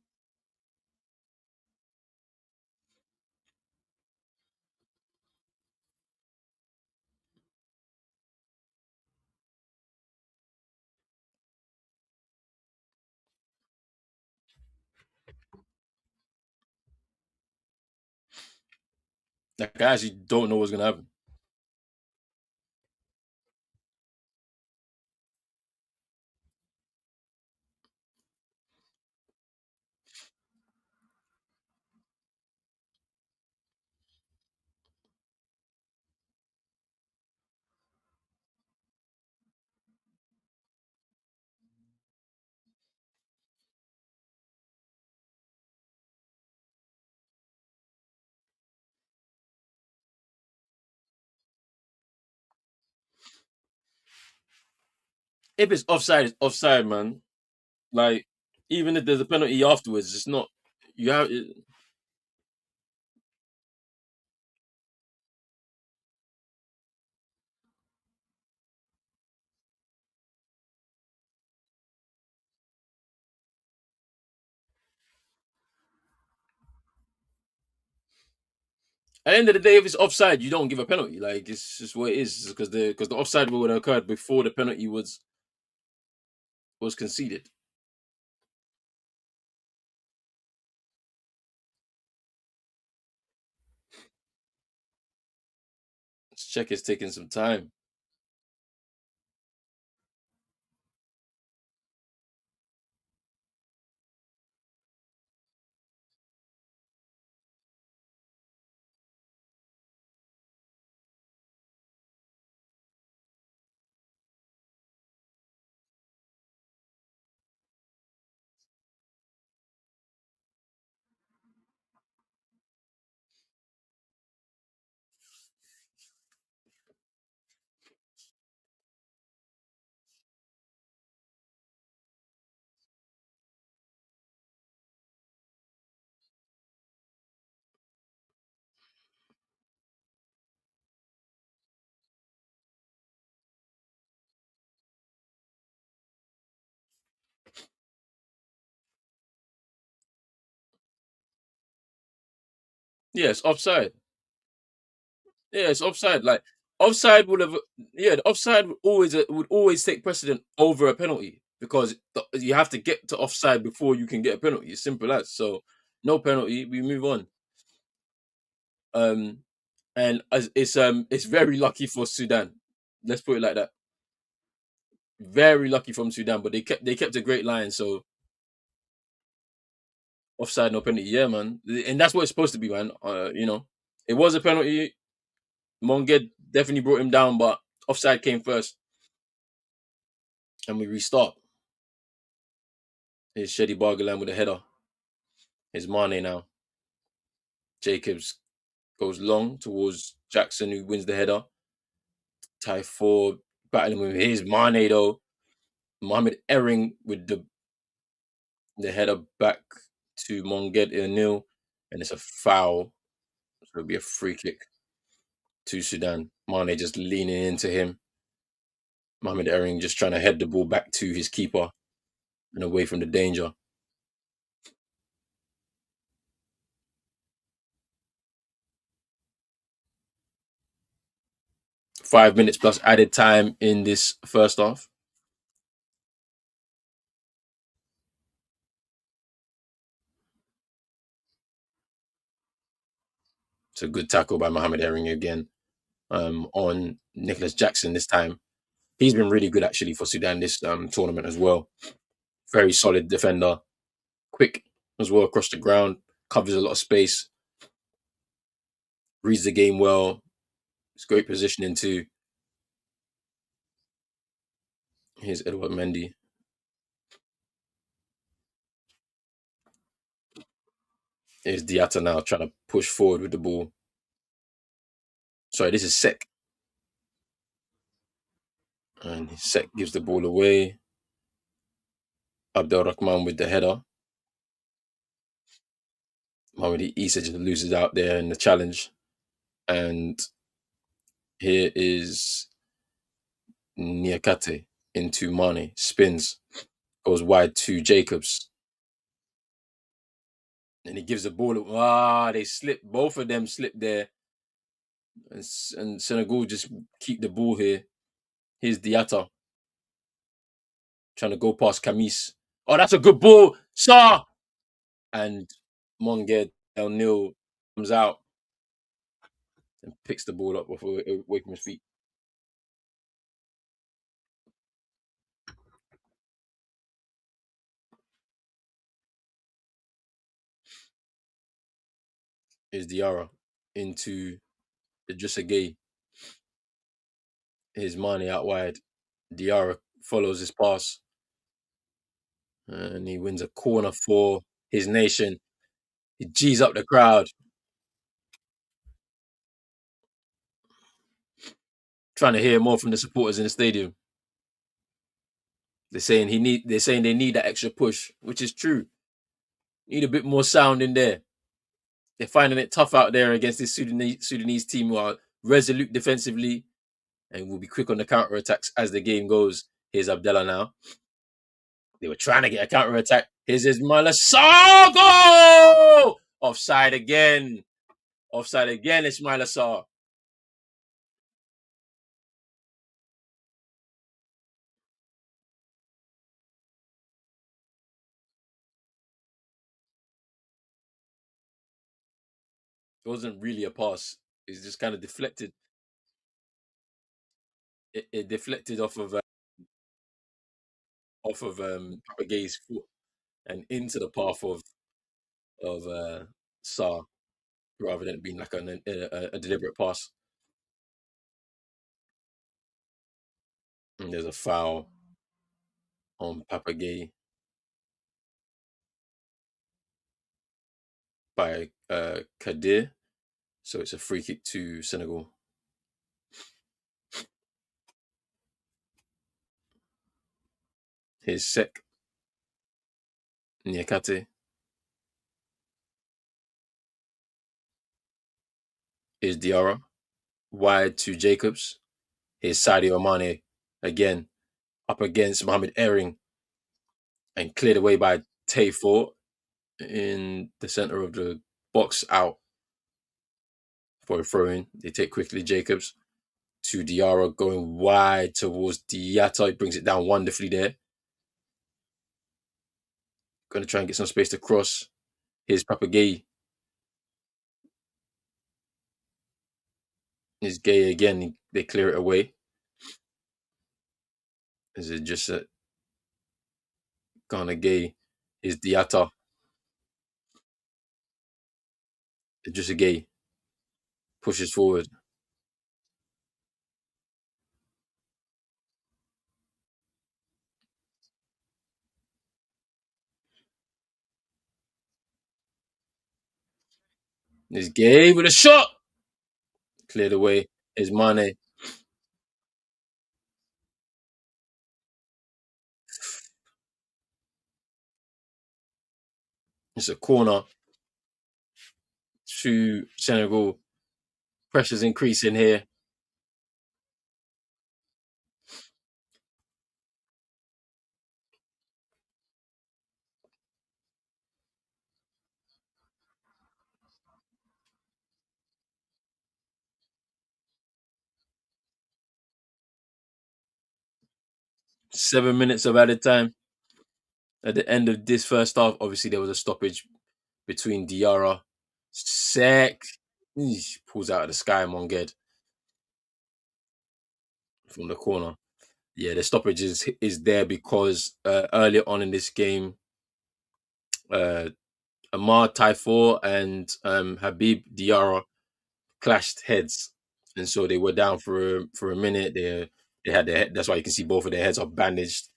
Like I actually don't know what's going to happen. If it's offside, it's offside, man. Like, even if there's a penalty afterwards, it's not. You have. At the end of the day, if it's offside, you don't give a penalty. Like, it's just what it is, because the offside would have occurred before the penalty was conceded. This check is taking some time. Yeah, it's offside. Yeah, it's offside. Like, offside would have. Yeah, the offside would always take precedent over a penalty, because you have to get to offside before you can get a penalty. It's simple as. So, no penalty. We move on. Um, and it's very lucky for Sudan. Let's put it like that. Very lucky from Sudan, but they kept a great line. So, offside, no penalty. Yeah, man, and that's what it's supposed to be, man. It was a penalty. Monged definitely brought him down, but offside came first, and we restart. Here's Shedi Bargalan with a header. Here's Mane now. Jacobs goes long towards Jackson, who wins the header. Tie four, battling with his Mane though. Mohamed Ering with the header back to Monged nil, and it's a foul. So it'll be a free kick to Sudan. Mane just leaning into him. Mohamed Ering just trying to head the ball back to his keeper and away from the danger. 5 minutes plus added time in this first half. It's a good tackle by Mohamed Ering again, on Nicholas Jackson this time. He's been really good actually for Sudan this tournament as well. Very solid defender, quick as well across the ground, covers a lot of space, reads the game well. It's great positioning too. Here's Edward Mendy. Here's Diatta now trying to push forward with the ball. Sorry, this is Sek. And Sek gives the ball away. Abdel Rahman with the header. Mohamed Issa just loses out there in the challenge. And here is Niakate into Mane. Spins. Goes wide to Jacobs. And he gives the ball. They slipped. Both of them slipped there. And Senegal just keep the ball here. Here's Diatta trying to go past Camis. Oh, that's a good ball. Sir! And Monged El Nil comes out and picks the ball up away from his feet. Here's Diarra into the Gay. Here's Mane out wide. Diarra follows his pass and he wins a corner for his nation. He G's up the crowd, trying to hear more from the supporters in the stadium. They're saying they need that extra push, which is true. Need a bit more sound in there. They're finding it tough out there against this Sudanese team who are resolute defensively and will be quick on the counter attacks as the game goes. Here's Abdallah now. They were trying to get a counter attack. Here's Ismail Assar. Offside again. Offside again, Ismail Assar. It wasn't really a pass. It's just kind of deflected. It deflected off of Papagay's foot and into the path of Sa rather than it being like a deliberate pass. And there's a foul on Papagay by Kadir. So it's a free kick to Senegal. Here's Sek Niakate. Here's Diarra. Wide to Jacobs. Here's Sadio Mane again up against Mohamed Ering and cleared away by Tay4 in the center of the box out for a throw in. They take quickly Jacobs to Diarra going wide towards Diatta. He brings it down wonderfully there. Going to try and get some space to cross. Here's Papagay. Here's Gay again. They clear it away. Is it just a Ghana Gay? Is Diatta. Just a Gay. Pushes forward. Is Gay with a shot. Cleared away. Is Mane. It's a corner to Senegal. Pressure's increasing here. Seven minutes of added time. At the end of this first half, obviously there was a stoppage between Diarra. Sek pulls out of the sky Monged from the corner. Yeah, the stoppage is there because earlier on in this game, uh, Amar Taifor and Habib Diarra clashed heads, and so they were down for a minute. They had their that's why you can see both of their heads are bandaged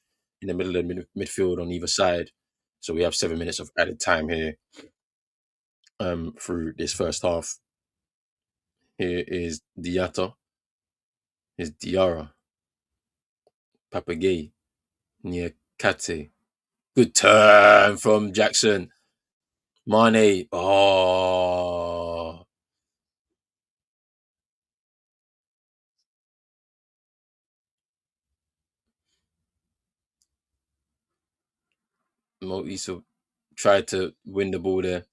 in the middle of the midfield on either side. So we have 7 minutes of added time here through this first half. Here is Diatta. Here's Diarra. Papagay. Near Kate. Good turn from Jackson. Mane. Oh. Moisa tried to win the ball there.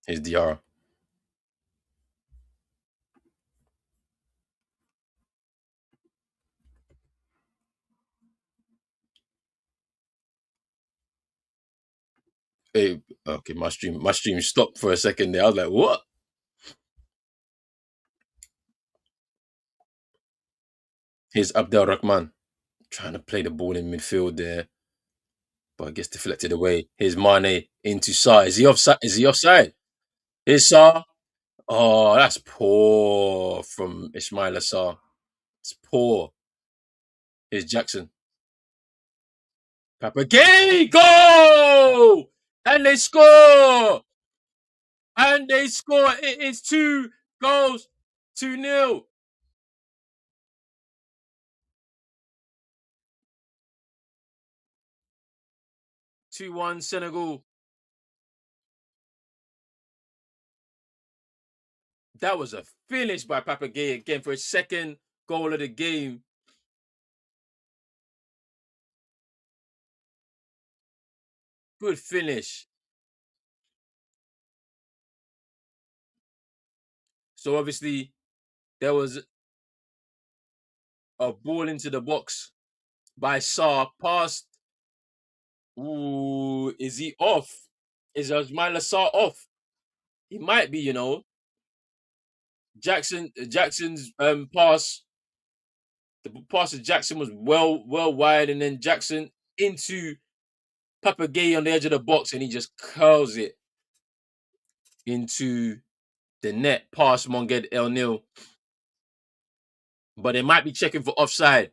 Here's Diarra. Hey, okay, my stream stopped for a second there. I was like, what? Here's Abdel Rahman trying to play the ball in midfield there, but I guess deflected away. Here's Mane into Sa. Is he offside? Is he offside? Here's Sa. Oh, that's poor from Ismail Assar. It's poor. Here's Jackson. Papa Gay, go! And they score! And they score. It is 2 goals, 2-0. 2-1 Senegal. That was a finish by Papa Gay again for his second goal of the game. Good finish. So obviously there was a ball into the box by Saar. Passed. Ooh, is he off? Is Ismaila Saar off? He might be, you know. Jackson's pass. The pass to Jackson was well wide, and then Jackson into Papa Gay on the edge of the box, and he just curls it into the net past Monged El Nil. But they might be checking for offside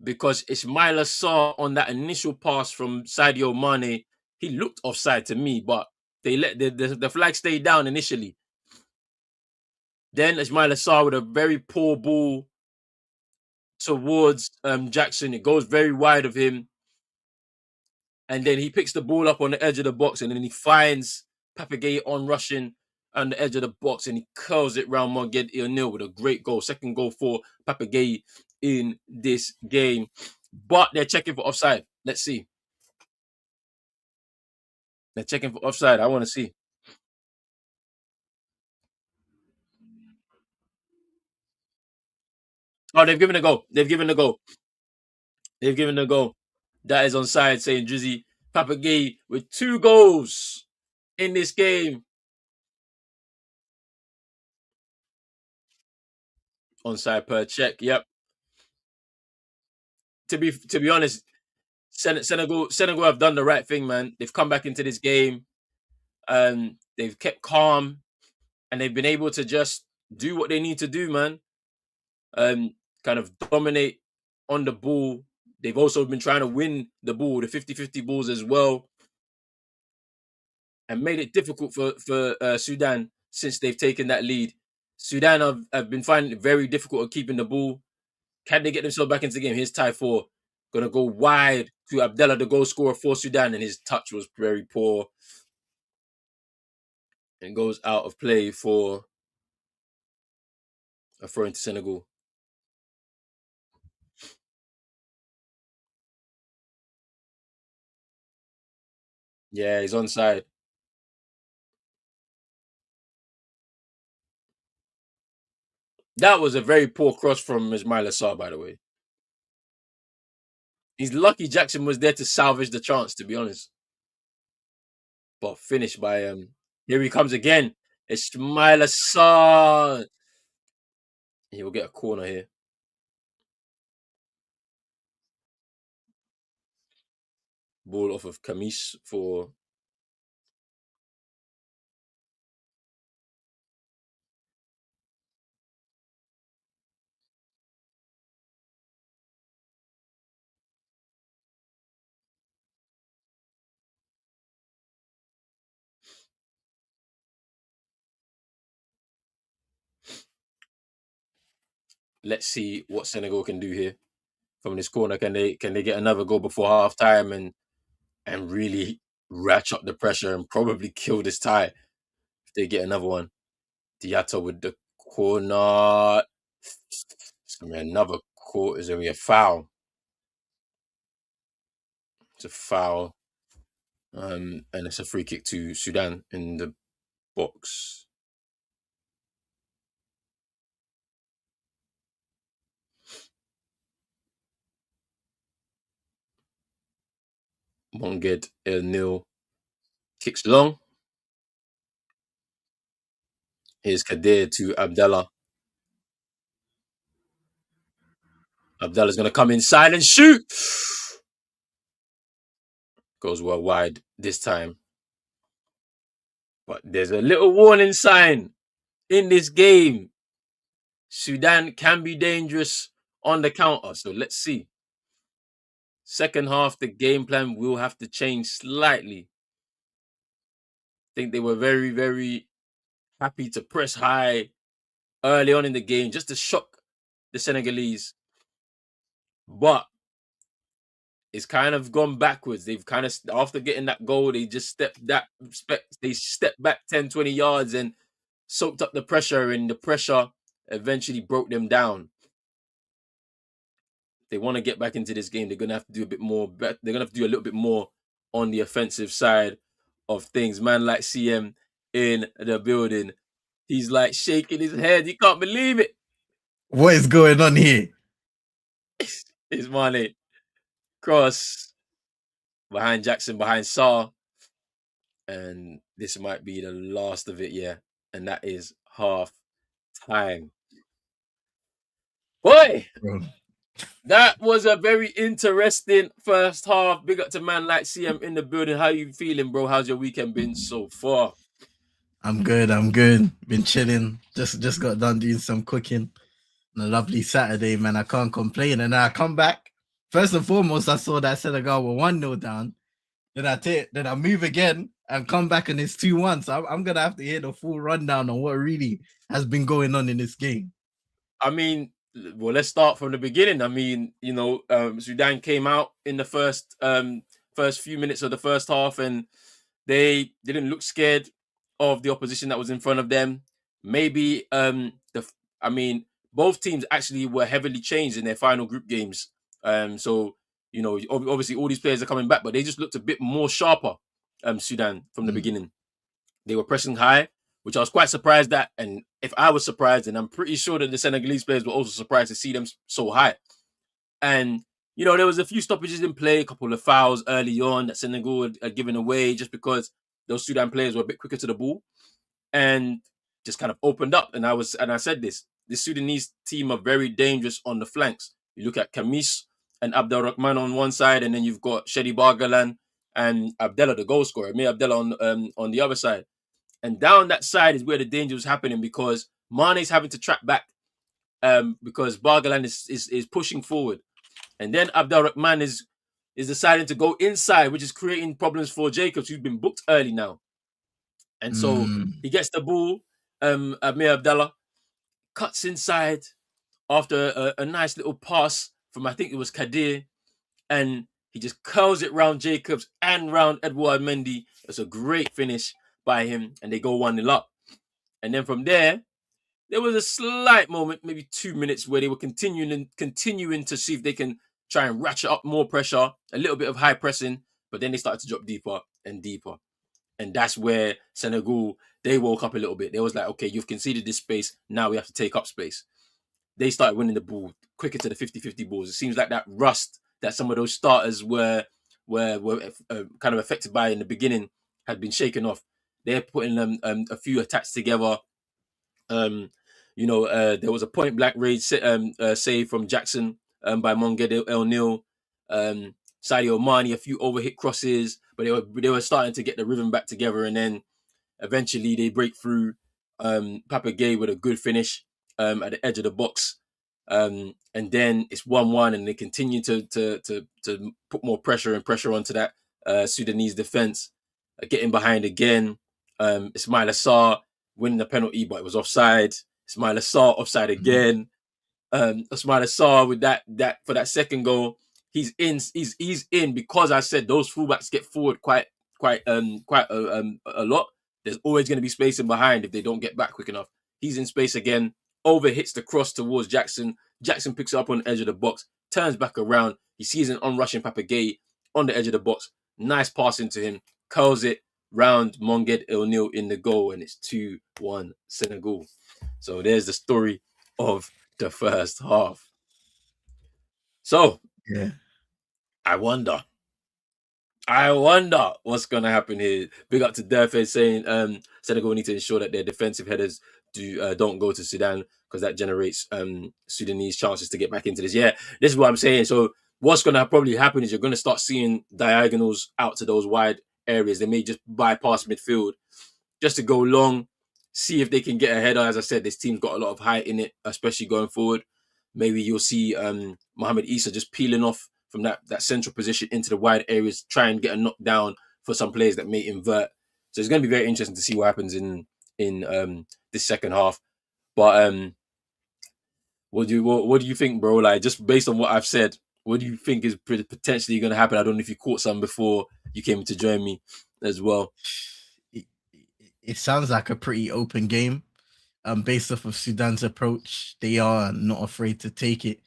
because Ismaila Saar on that initial pass from Sadio Mane, he looked offside to me, but they let the flag stay down initially. Then Ismaila Saar with a very poor ball towards Jackson. It goes very wide of him. And then he picks the ball up on the edge of the box, and then he finds Papagay on rushing on the edge of the box, and he curls it round Monged Il with a great goal. Second goal for Papagay in this game. But they're checking for offside. Let's see. They're checking for offside. I want to see. Oh, they've given a goal. They've given a goal. They've given a goal. That is onside, saying Drizzy Papagay with 2 goals in this game. Onside per check. Yep. To be honest, Senegal have done the right thing, man. They've come back into this game. They've kept calm, and they've been able to just do what they need to do, man. Kind of dominate on the ball. They've also been trying to win the ball, the 50-50 balls as well, and made it difficult for Sudan since they've taken that lead. Sudan have been finding it very difficult at keeping the ball. Can they get themselves back into the game? Here's Ty 4. Gonna go wide to Abdallah, the goal scorer for Sudan, and his touch was very poor. And goes out of play for a throw into Senegal. Yeah, he's onside. That was a very poor cross from Ismail Assar, by the way. He's lucky Jackson was there to salvage the chance, to be honest. But finished by here he comes again. Ismail Assar. He will get a corner here. Ball off of Kamis for let's see what Senegal can do here from this corner. Can they get another goal before half time and really ratchet up the pressure and probably kill this tie if they get another one? Diatta with the corner. It's gonna be another quarter. It's gonna be a foul. It's a foul. And it's a free kick to Sudan in the box. Monged El Nil kicks long. Here's Kadir to Abdallah. Abdallah's gonna come inside and shoot. Goes well wide this time. But there's a little warning sign in this game. Sudan can be dangerous on the counter. So let's see. Second half, the game plan will have to change slightly. I think they were very, very happy to press high early on in the game just to shock the Senegalese. But it's kind of gone backwards. They've kind of, after getting that goal, they just stepped back 10, 20 yards and soaked up the pressure, and the pressure eventually broke them down. They want to get back into this game. They're going to have to do a bit more. They're going to have to do a little bit more on the offensive side of things. Man like CM in the building. He's like shaking his head. He can't believe it. What is going on here? It's money. Cross behind Jackson, behind Saar. And this might be the last of it, yeah. And that is half time. Boy, Bro, that was a very interesting first half. Big up to man like CM in the building. How you feeling, bro? How's your weekend been so far? I'm good. I'm good. Been chilling. Just got done doing some cooking. On a lovely Saturday, man. I can't complain. And I come back. First and foremost, I saw that Senegal were 1-0 down. Then I move again and come back and it's 2-1. So I'm gonna have to hear the full rundown on what really has been going on in this game. I mean, well, let's start from the beginning. I mean, Sudan came out in the first few minutes of the first half, and they didn't look scared of the opposition that was in front of them. Maybe both teams actually were heavily changed in their final group games. So obviously all these players are coming back, but they just looked a bit more sharper. Sudan from the beginning, they were pressing high, which I was quite surprised at. And if I was surprised, and I'm pretty sure that the Senegalese players were also surprised to see them so high. And there was a few stoppages in play, a couple of fouls early on that Senegal had given away just because those Sudan players were a bit quicker to the ball and just kind of opened up. And I said this Sudanese team are very dangerous on the flanks. You look at Kamis and Abdelrahman on one side, and then you've got Shedi Bargalan and Abdallah, the goal scorer, Mir Abdallah on the other side. And down that side is where the danger was happening because Mane's having to track back because Bargalan is pushing forward. And then Abdelrahman is deciding to go inside, which is creating problems for Jacobs, who's been booked early now. And so he gets the ball, Amir Abdallah, cuts inside after a nice little pass from, I think it was Kadir, and he just curls it round Jacobs and round Edouard Mendy. It's a great finish by him, and they go 1-0 up. And then from there was a slight moment, maybe 2 minutes, where they were continuing to see if they can try and ratchet up more pressure, a little bit of high pressing, but then they started to drop deeper and deeper. And that's where Senegal, they woke up a little bit. They was like, okay, you've conceded this space. Now we have to take up space. They started winning the ball quicker to the 50-50 balls. It seems like that rust that some of those starters were kind of affected by in the beginning had been shaken off. They're putting a few attacks together. There was a point blank range save from Jackson by Monged El-Nil. Sadio Mane, a few overhit crosses, but they were starting to get the rhythm back together, and then eventually they break through. Papa Gueye with a good finish at the edge of the box, and then it's 1-1, and they continue to put more pressure onto that Sudanese defense, getting behind again. Ismail Assar winning the penalty, but it was offside. Ismail Assar offside again. Ismail Assar with that for that second goal. He's in because I said those fullbacks get forward quite a lot. There's always going to be space in behind if they don't get back quick enough. He's in space again, overhits the cross towards Jackson. Jackson picks it up on the edge of the box, turns back around. He sees an onrushing Papa Gueye on the edge of the box. Nice pass into him, curls it round Monged El-Nil in the goal, and it's 2-1 Senegal. So there's the story of the first half. So yeah, I wonder what's going to happen here. Big up to Durfed saying Senegal need to ensure that their defensive headers don't go to Sudan because that generates Sudanese chances to get back into this. Yeah, this is what I'm saying. So what's going to probably happen is you're going to start seeing diagonals out to those wide areas. They may just bypass midfield just to go long, see if they can get a header. As I said, this team's got a lot of height in it, especially going forward. maybe you'll see Mohamed Issa just peeling off from that central position into the wide areas, try and get a knockdown for some players that may invert. So it's going to be very interesting to see what happens in this second half. But what do you think, bro? Like, just based on what I've said, what do you think is potentially going to happen? I don't know if you caught some before you came to join me as well. It, it sounds like a pretty open game. Based off of Sudan's approach, they are not afraid to take it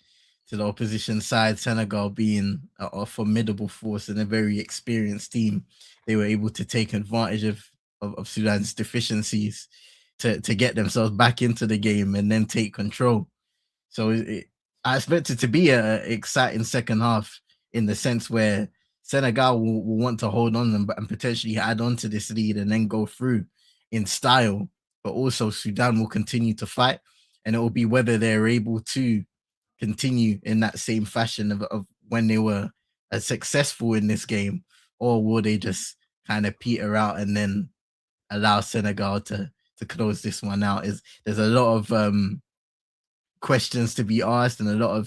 to the opposition side. Senegal being a formidable force and a very experienced team, they were able to take advantage of Sudan's deficiencies to get themselves back into the game and then take control. So I expect it to be an exciting second half in the sense where Senegal will want to hold on and potentially add on to this lead and then go through in style. But also Sudan will continue to fight, and it will be whether they're able to continue in that same fashion of when they were successful in this game, or will they just kind of peter out and then allow Senegal to close this one out? There's a lot of questions to be asked and a lot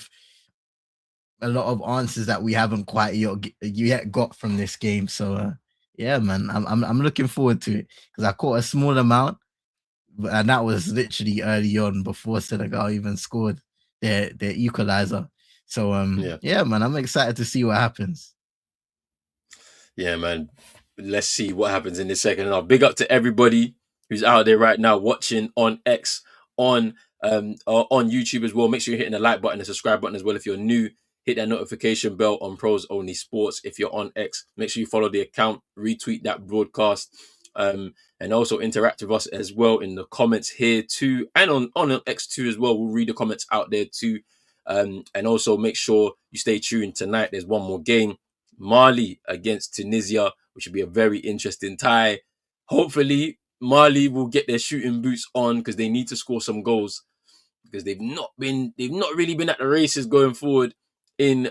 of answers that we haven't quite yet got from this game. So yeah, man, I'm looking forward to it because I caught a small amount, and that was literally early on before Senegal even scored their equalizer. So yeah, man, I'm excited to see what happens. Yeah, man. Let's see what happens in this second half. Big up to everybody who's out there right now watching on X, on YouTube as well. Make sure you're hitting the like button and subscribe button as well. If you're new, hit that notification bell on Pros Only Sports. If you're on X, make sure you follow the account, retweet that broadcast, and also interact with us as well in the comments here too, and on X too as well. We'll read the comments out there too. And also make sure you stay tuned tonight. There's one more game. Mali against Tunisia, which would be a very interesting tie. Hopefully, Mali will get their shooting boots on because they need to score some goals because they've not really been at the races going forward in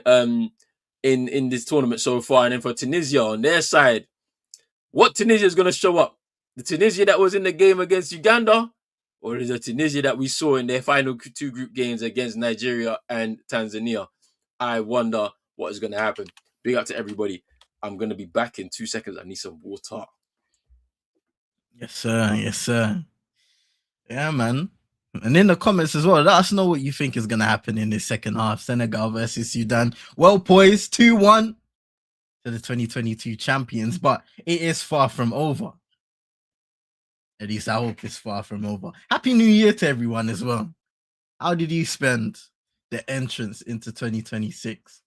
this tournament so far. And then for Tunisia on their side, what Tunisia is going to show up? The Tunisia that was in the game against Uganda, or is the Tunisia that we saw in their final two group games against Nigeria and Tanzania? I wonder what is going to happen. Big up to everybody. I'm going to be back in 2 seconds. I need some water. Yes, sir. Yes, sir. Yeah, man. And in the comments as well, let us know what you think is going to happen in this second half. Senegal versus Sudan. Well poised, 2-1 to the 2022 champions, but it is far from over. At least I hope it's far from over. Happy New Year to everyone as well. How did you spend the entrance into 2026?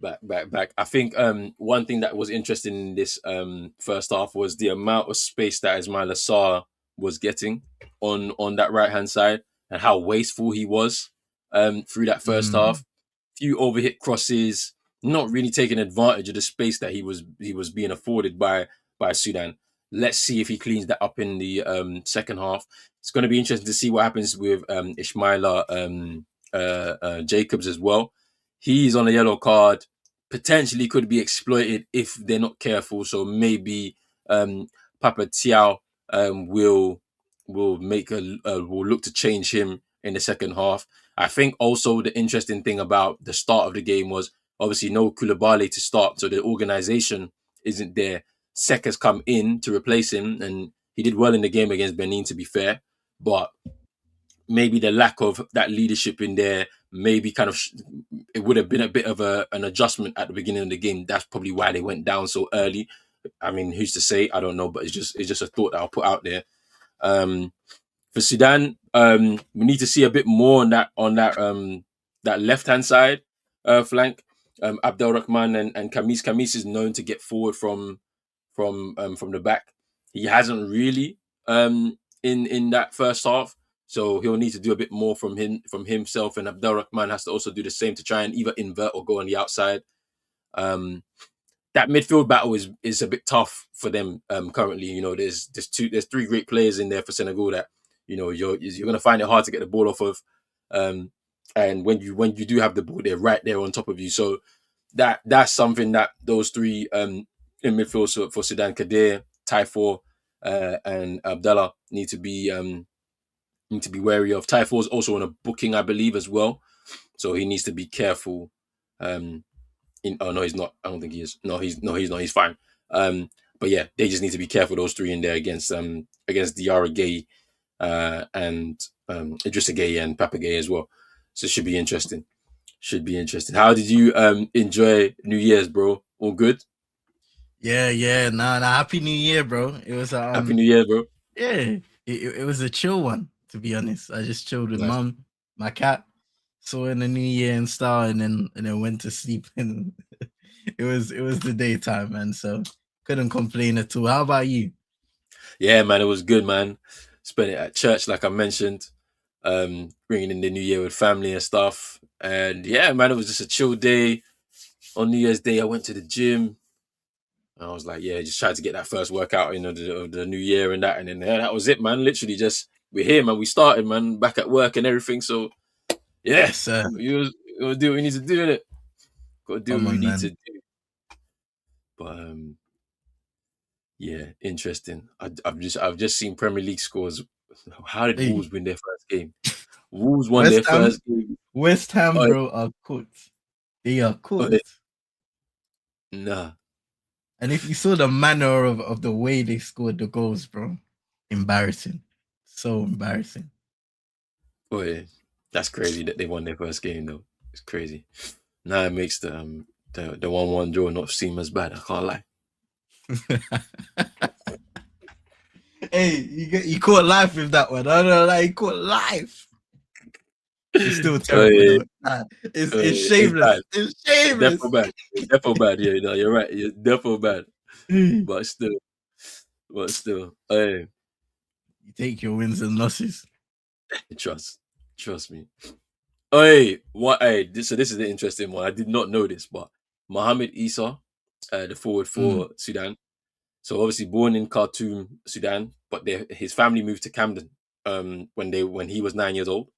Back. I think one thing that was interesting in this first half was the amount of space that Ismail Assar was getting on that right hand side and how wasteful he was through that first half. Few overhit crosses, not really taking advantage of the space that he was being afforded by Sudan. Let's see if he cleans that up in the second half. It's going to be interesting to see what happens with Ishmaila Jacobs as well. He's on a yellow card, potentially could be exploited if they're not careful. So maybe um, Papa Tiao will make will look to change him in the second half. I think also the interesting thing about the start of the game was obviously no Koulibaly to start, so the organisation isn't there. Sek has come in to replace him, and he did well in the game against Benin, to be fair. But maybe the lack of that leadership in there, maybe kind of it would have been a bit of an adjustment at the beginning of the game. That's probably why they went down so early. I mean, who's to say? I don't know, but it's just a thought that I'll put out there. Um, for Sudan, we need to see a bit more on that left hand side flank. Abdel Rahman and Kamis. Kamis is known to get forward from the back. He hasn't really in that first half, so he'll need to do a bit more from himself. And Abdel Rahman has to also do the same to try and either invert or go on the outside. Um, that midfield battle is a bit tough for them currently. You know, there's three great players in there for Senegal that you're going to find it hard to get the ball off of, and when you do have the ball, they're right there on top of you. So that's something that those three in midfield for Sudan, Kadir, Taifor, and Abdallah need to be wary of. Taifor is also on a booking, I believe, as well, so he needs to be careful. Um, oh no, he's not. I don't think he is. He's not. He's fine. But yeah, they just need to be careful. Those three in there against Diarra Gay, and Idrissa Gay and Papa Gay as well. So it should be interesting. Should be interesting. How did you enjoy New Year's, bro? All good? Yeah, yeah. Nah. Happy New Year, bro. It was Happy New Year, bro. yeah. It was a chill one, to be honest. I just chilled with Nice. mum, my cat, saw in the New Year and star, and then went to sleep. And it was the daytime, man. So couldn't complain at all. How about you? Yeah, man, it was good, man. Spent it at church, like I mentioned, bringing in the new year with family and stuff. And yeah, man, it was just a chill day. On New Year's Day, I went to the gym. And I was like, yeah, just tried to get that first workout, of the new year and that. And then yeah, that was it, man. Literally just, we're here, man. We started, man, back at work and everything. So yeah, Yes, sir. we'll do what we need to do, innit? Got to do Come what we on, need to man. do. But yeah, interesting. I've just seen Premier League scores. How did Hey, Wolves win their first game? Wolves won their West Ham, first game. West Ham, Oh, bro, are cooked. They are oh, cooked. nah. And if you saw the manner of the way they scored the goals, bro, embarrassing. So embarrassing. Oh, yeah. That's crazy that they won their first game though. It's crazy. Now it makes the 1-1 draw not seem as bad. I can't lie. Hey, you caught life with that one. I don't know, like you caught life. It's still Oh, terrible yeah. though. Nah, it's It's bad. shameless. It's It's definitely shameless. bad. It's definitely bad. Yeah, no, you're right. It's definitely bad. You But still, hey, take your wins and losses. trust, trust me. Hey, what? Hey, this is the interesting one. I did not know this, but Mohamed Issa, the forward Mm. for Sudan. So obviously born in Khartoum, Sudan, but his family moved to Camden when he was 9 years old.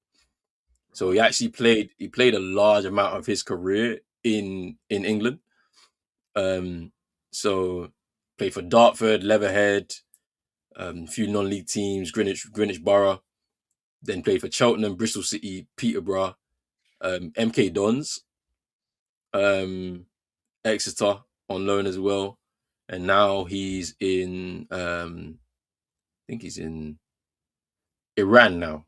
So he played a large amount of his career in England. Um, so played for Dartford, Leatherhead, few non-league teams, Greenwich Borough. Then played for Cheltenham, Bristol City, Peterborough, MK Dons, um, Exeter on loan as well, and now he's in. I think he's in Iran now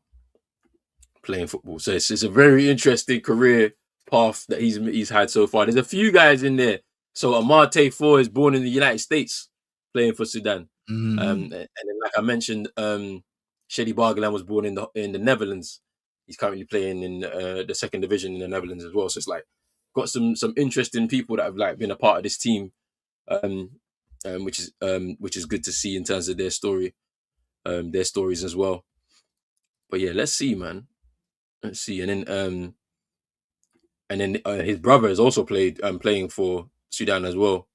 playing football. So it's a very interesting career path that he's had so far. There's a few guys in there. So Amarte Four is born in the United States, playing for Sudan. Mm. And then, like I mentioned, Shady Bargalan was born in the Netherlands. He's currently playing in the second division in the Netherlands as well. So it's like got some interesting people that have like been a part of this team, um, which is good to see in terms of their stories as well. But yeah, let's see, man. Let's see, and then his brother has also playing for Sudan as well.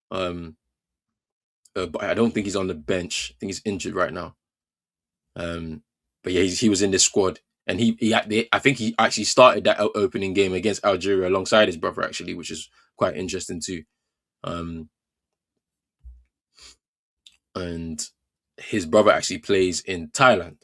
But I don't think he's on the bench. I think he's injured right now. But yeah, he was in this squad, and I think he actually started that opening game against Algeria alongside his brother, actually, which is quite interesting too. And his brother actually plays in Thailand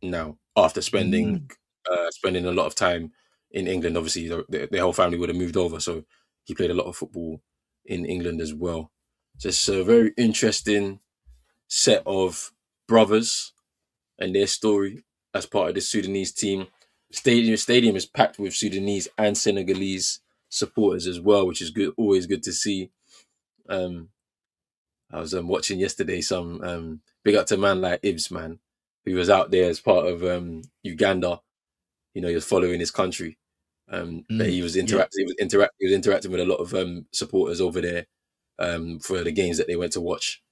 now after spending a lot of time in England. Obviously, their whole family would have moved over, so he played a lot of football in England as well. So it's a very interesting set of brothers and their story as part of the Sudanese team. Stadium is packed with Sudanese and Senegalese supporters as well, which is good. Always good to see. I was watching yesterday some big up to man like Ibs, man, who was out there as part of Uganda. He was following his country. But he was interacting. He was interacting with a lot of supporters over there for the games that they went to watch.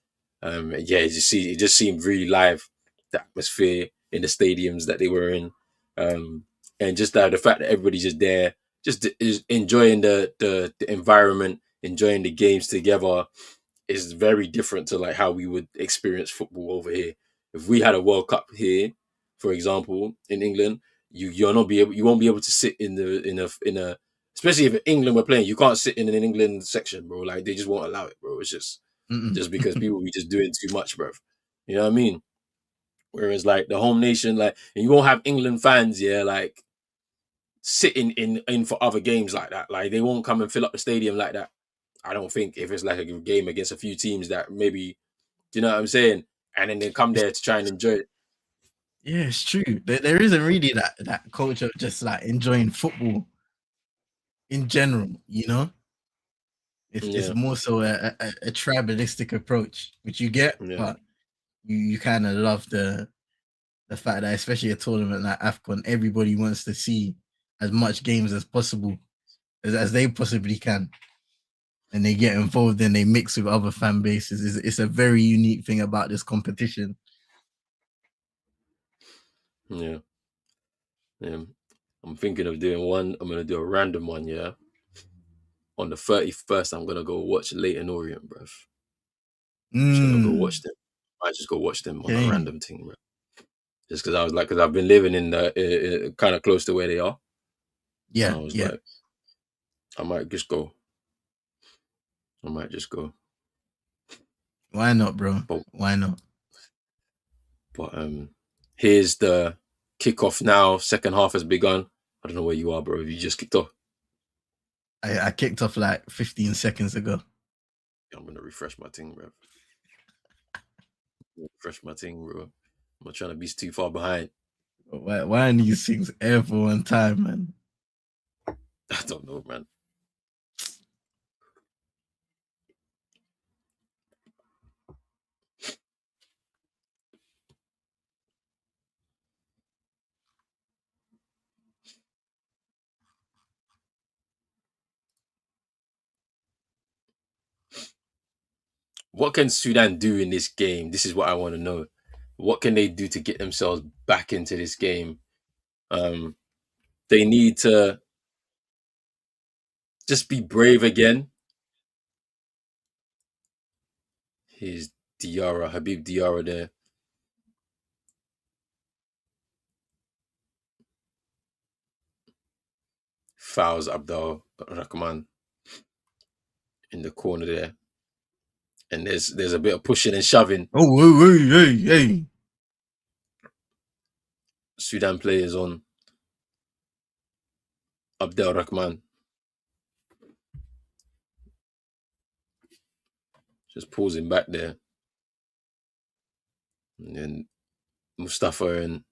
Yeah, it just seemed really live, the atmosphere in the stadiums that they were in, and just the fact that everybody's just there, just is enjoying the environment, enjoying the games together, is very different to like how we would experience football over here. If we had a World Cup here, for example, in England, you won't be able to sit in a especially if England were playing, you can't sit in an England section, bro. Like they just won't allow it, bro. It's just because people be just doing too much, bro. You know what I mean? Whereas like the home nation, like, and you won't have England fans, yeah, like sitting in for other games like that. Like they won't come and fill up the stadium like that. I don't think if it's like a game against a few teams that maybe, do you know what I'm saying? And then they come there to try and enjoy it. Yeah, it's true. There isn't really that culture of just like enjoying football in general, you know? It's Yeah, more so a tribalistic approach, which you get, yeah, but you kind of love the fact that, especially a tournament like Afcon, everybody wants to see as much games as possible as they possibly can, and they get involved and they mix with other fan bases. It's a very unique thing about this competition. yeah, yeah. I'm thinking of doing one. I'm gonna do a random one, yeah. On the 31st, I'm gonna go watch Leighton Orient, bruv. Just gonna go watch them. I just go watch them on a Okay. random thing, bro. Just because I was like, because I've been living in the kind of close to where they are, and Yeah, I was yeah. like, I might just go. I might just go. Why not, bro? But Why not? but here's the kickoff now. Second half has begun. I don't know where you are, bro. You just kicked off. I kicked off like 15 seconds ago. I'm gonna refresh my thing, bro. Refresh my thing, bro. I'm not trying to be too far behind. Why are these things every one time, man? I don't know, man. What can Sudan do in this game? This is what I want to know. What can they do to get themselves back into this game? Um, they need to just be brave again. Here's Habib Diarra there. Fouls Abdul Rahman in the corner there. And there's a bit of pushing and shoving. Oh, hey. Sudan players on Abdel Rahman. Just pausing back there. And then Mustafa and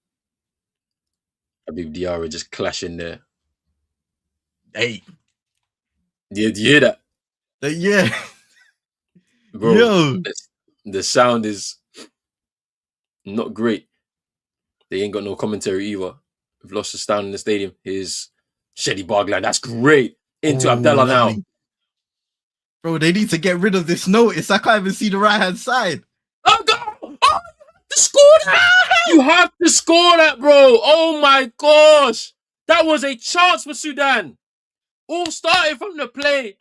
Habib Diarra just clashing there. Hey. Do you hear that? Yeah. Bro, Yo. the sound is not great. They ain't got no commentary either. We've lost the sound in the stadium. Here's Shedi Bargland. That's great. Into Oh, Abdallah now. lovely. Bro, they need to get rid of this notice. I can't even see the right hand side. Oh, God. Oh, to score that. You have to score that, bro. Oh, my gosh. That was a chance for Sudan. All started from the play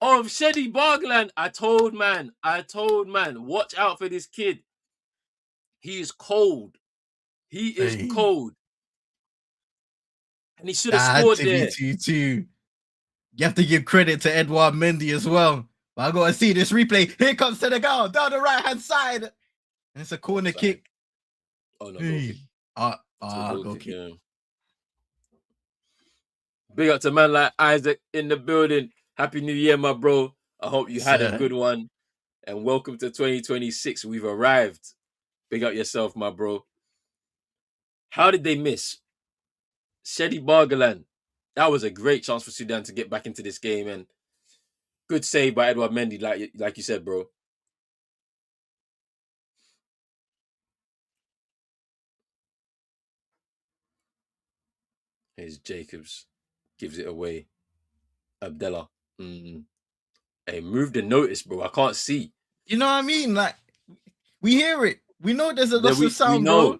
of Shedi Bargland. I told man, watch out for this kid. He is cold. He is Hey, cold. And he should have that had scored to be there. 2-2. You have to give credit to Edouard Mendy as well. But I gotta see this replay. Here comes Senegal down the right hand side. And it's a corner Offside. kick. Oh no, goal kick. Hey. It's a goal Goal kick, kick. yeah. Big up to man like Isaac in the building. Happy New Year, my bro. I hope you had a Sir. good one. And welcome to 2026. We've arrived. Big up yourself, my bro. How did they miss? Shedi Bargalan. That was a great chance for Sudan to get back into this game. And good save by Edouard Mendy, like you said, bro. Here's Jacobs. Gives it away. Abdallah. Hey, move the notice, bro. I can't see. You know what I mean? Like, we hear it. We know there's a That loss of we sound, know. bro.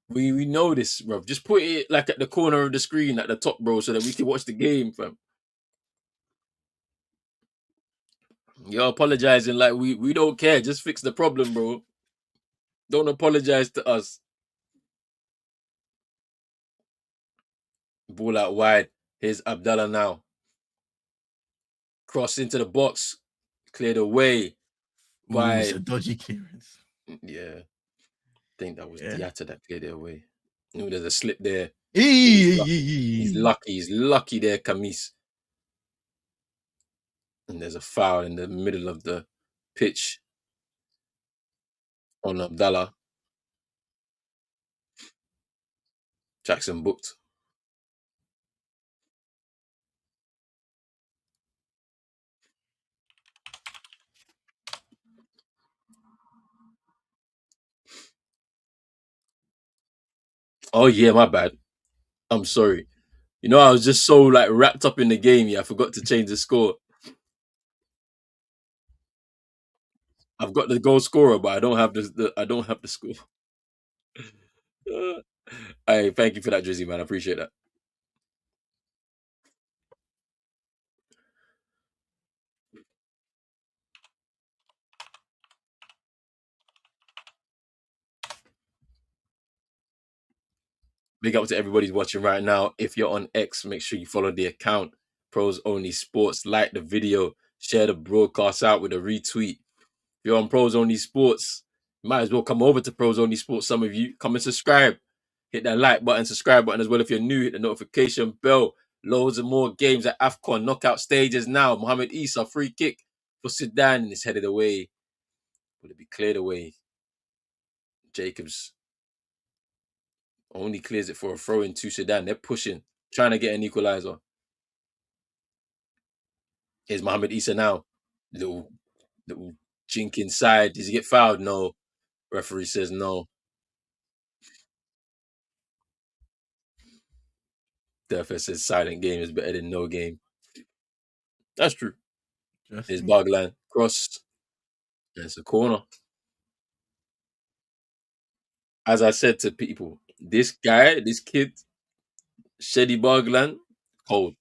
We know this, bro. Just put it like at the corner of the screen at the top, bro, so that we can watch the game, fam. You're apologizing like we don't care. Just fix the problem, bro. Don't apologize to us. Ball out wide. Here's Abdallah now. Cross into the box. Cleared away Ooh, it's by a dodgy clearance. yeah. I think that was Yeah. Diatta that cleared it away. Ooh, there's a slip there. He's He's lucky. He's lucky there, Kamis. And there's a foul in the middle of the pitch on Abdallah. Jackson booked. Oh yeah, my bad. I'm sorry. You know, I was just so like wrapped up in the game. Yeah, I forgot to change the score. I've got the goal scorer, but I don't have I don't have the score. Hey, thank you for that, Drizzy, man. I appreciate that. Big up to everybody watching right now. If you're on X, make sure you follow the account. Pros Only Sports. Like the video. Share the broadcast out with a retweet. If you're on Pros Only Sports, you might as well come over to Pros Only Sports. Some of you come and subscribe. Hit that like button, subscribe button as well. If you're new, hit the notification bell. Loads of more games at Afcon knockout stages now. Mohamed Issa free kick for Sudan and it's headed away. Will it be cleared away? Jacobs only clears it for a throw in to Sudan. They're pushing, trying to get an equalizer. Here's Mohamed Issa now. Little jink inside. Does he get fouled? No. Referee says no. Therefore says silent game is better than no game. That's true. Here's Interesting. Bargland. Cross. And it's a corner. As I said to people, this guy, this kid, Shedi Bargland, cold.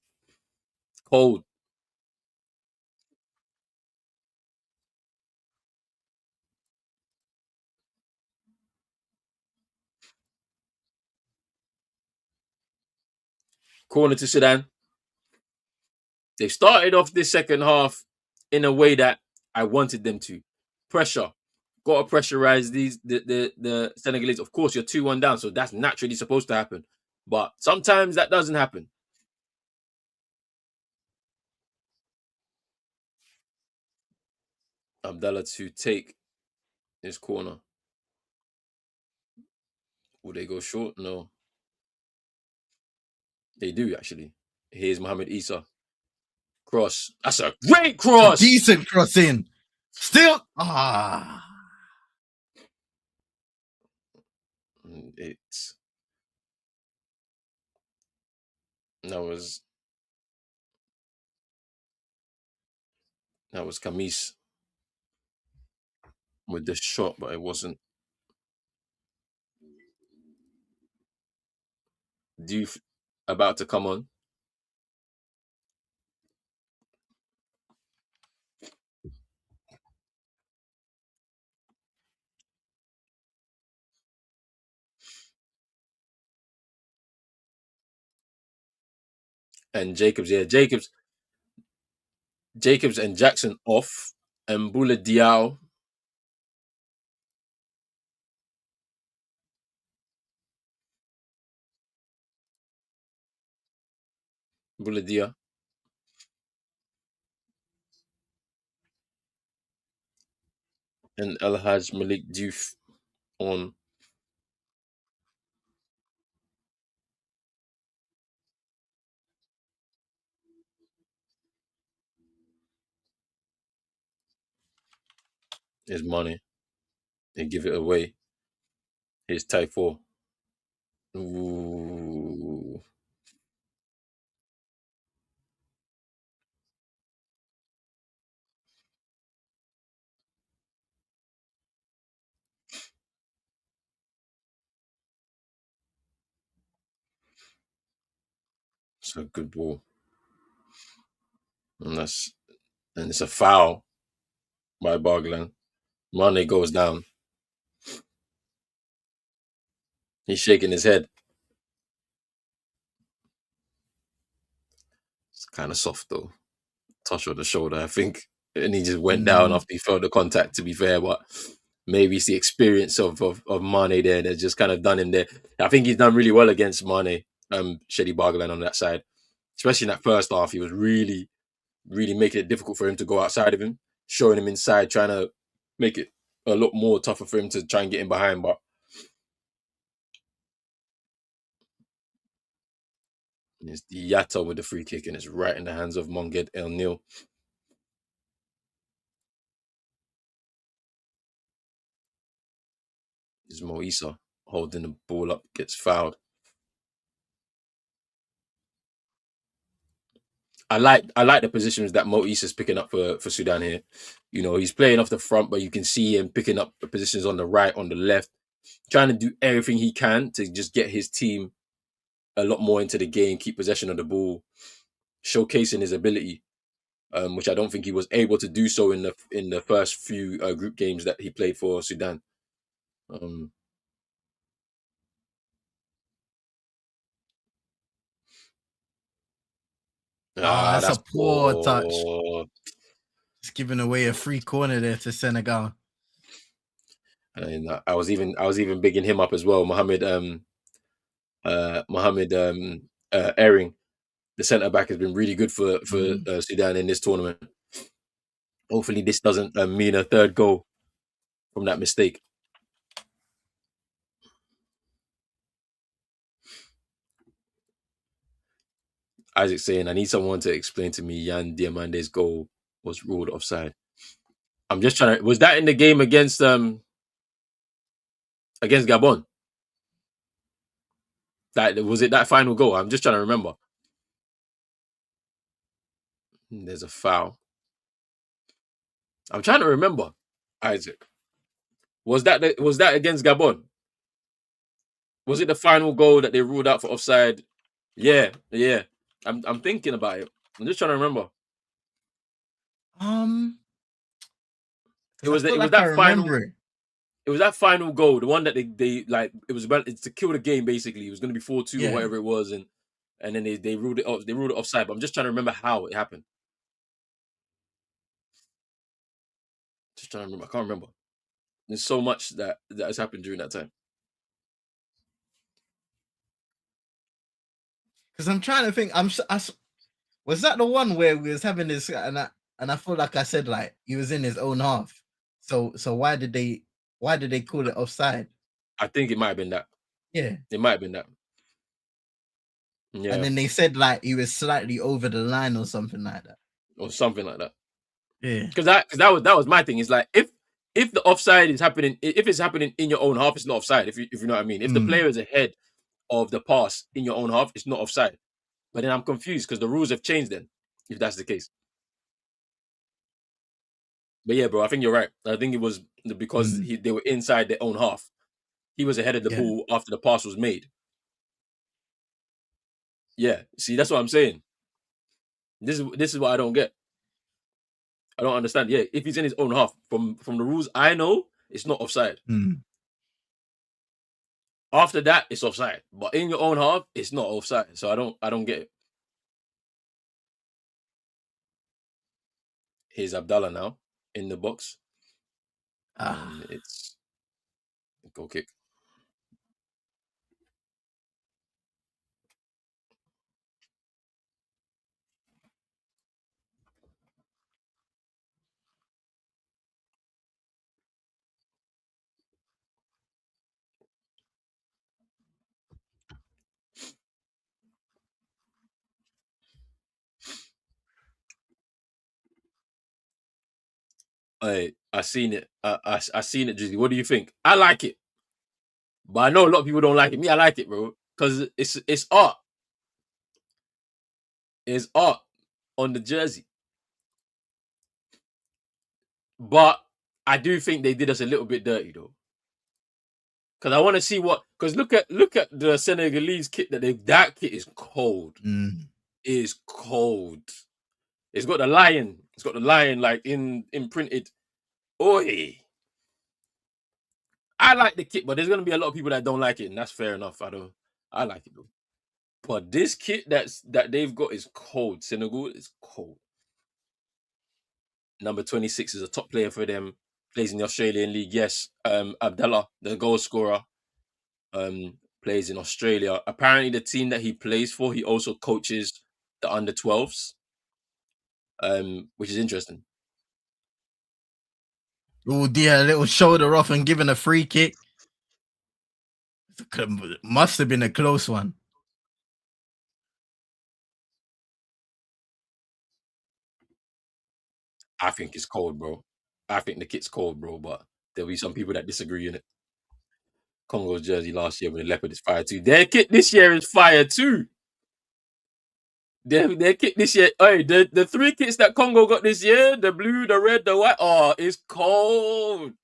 Cold. Corner to Sudan. They started off this second half in a way that I wanted them to. Pressure. Got to pressurize the Senegalese. Of course, you're 2-1 down, so that's naturally supposed to happen. But sometimes that doesn't happen. Abdallah to take his corner. Will they go short? No. They do actually. Here's Mohamed Issa. Cross. That's a great It's a cross. decent crossing. Still. It's that was Kamis with the shot, but it wasn't. Do you about to come on. And Jacobs, yeah, Jacobs and Jackson off, and Bula Diao, Bula Dia, and El Haj Malik Diouf on. His money and give it away. His type 4. Ooh, it's a good ball. And it's a foul by Bargland. Mane goes down. He's shaking his head. It's kind of soft though. Touch on the shoulder, I think. And he just went down Mm. after he felt the contact, to be fair. But maybe it's the experience of Mane there that's just kind of done him there. I think he's done really well against Mane, Shady Bargland on that side. Especially in that first half, he was really, really making it difficult for him to go outside of him, showing him inside, trying to make it a lot more tougher for him to try and get in behind. But it's the Yatta with the free kick, and it's right in the hands of Monged El Nil. Is Mo Issa holding the ball up, gets fouled. I like the positions that Mo Issa's picking up for Sudan here. You know, he's playing off the front, but you can see him picking up positions on the right, on the left, trying to do everything he can to just get his team a lot more into the game, keep possession of the ball, showcasing his ability, which I don't think he was able to do so in the first few group games that he played for Sudan. Um, Oh, that's a that's poor touch. poor. Just giving away a free corner there to Senegal. And I was even bigging him up as well, Mohamed Ehring, the centre back, has been really good for Mm. Sudan in this tournament. Hopefully, this doesn't mean a third goal from that mistake. Isaac saying, "I need someone to explain to me Yan Diamande's goal was ruled offside." I'm just trying to. Was that in the game against Gabon? That was it. That final goal. I'm just trying to remember. There's a foul. I'm trying to remember. Isaac, was that against Gabon? Was it the final goal that they ruled out for offside? Yeah, yeah. I'm thinking about it. I'm just trying to remember. Um, It because I was feel it was like I that final remember it. it was that final goal, the one that they like. It was about it's to kill the game. Basically, it was going to be 4-2 or Yeah. whatever it was, and then they ruled it off. They ruled it offside. But I'm just trying to remember how it happened. Just trying to remember. I can't remember. There's so much that has happened during that time. Because I'm trying to think. Was that the one where we was having this and I feel like I said like he was in his own half. So why did they call it offside? I think it might have been that. Yeah. It might have been that. And Yeah, then they said like he was slightly over the line or something like that. or something like that. Yeah. Because that was my thing. It's like if the offside is happening, if it's happening in your own half, it's not offside. If you know what I mean. If the Mm. player is ahead of the pass in your own half, it's not offside. But then I'm confused because the rules have changed then, if that's the case. But yeah, bro, I think you're right. I think it was because Mm. they were inside their own half. He was ahead of the Yeah. ball after the pass was made. Yeah, see, that's what I'm saying. This is what I don't get. I don't understand. Yeah, if he's in his own half, from the rules I know, it's not offside. Mm. After that, it's offside. But in your own half, it's not offside. So I don't get it. Here's Abdallah now in the box, and Ah. it's a goal kick. I seen it. I seen it, Drizzy. What do you think? I like it, but I know a lot of people don't like it. Me, I like it, bro, because it's art. It's art on the jersey. But I do think they did us a little bit dirty though. Because I want to see what. Because look at the Senegalese kit that kit is cold. Mm. It is cold. It's got the lion. It's got the lion like imprinted. Oi. I like the kit, but there's gonna be a lot of people that don't like it, and that's fair enough. I like it though. But this kit that they've got is cold. Senegal is cold. Number 26 is a top player for them. Plays in the Australian League. Yes. Abdallah, the goal scorer, plays in Australia. Apparently, the team that he plays for, he also coaches the under 12s, which is interesting. Oh dear, a little shoulder off and giving a free kick. Must have been a close one. I think it's cold, bro. I think the kit's cold, bro. But there'll be some people that disagree in it. Congo's jersey last year with the leopard is fire too. Their kit this year is fire too. Their kit this year. Hey, the three kits that Congo got this year, the blue, the red, the white. Oh, it's cold.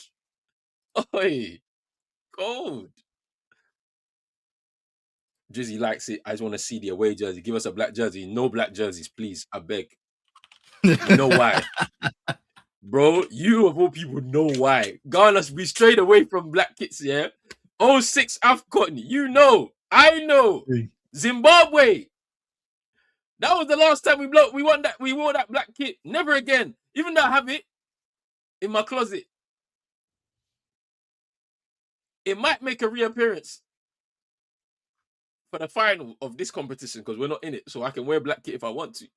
Oi, cold. Drizzy likes it. I just want to see the away jersey. Give us a black jersey. No black jerseys, please. I beg. You know why? Bro, you of all people know why. Ghana, we strayed away from black kits, yeah? 06 Afcon, you know. I know. Zimbabwe. That was the last time we wore that black kit. Never again. Even though I have it in my closet. It might make a reappearance for the final of this competition because we're not in it. So I can wear black kit if I want to.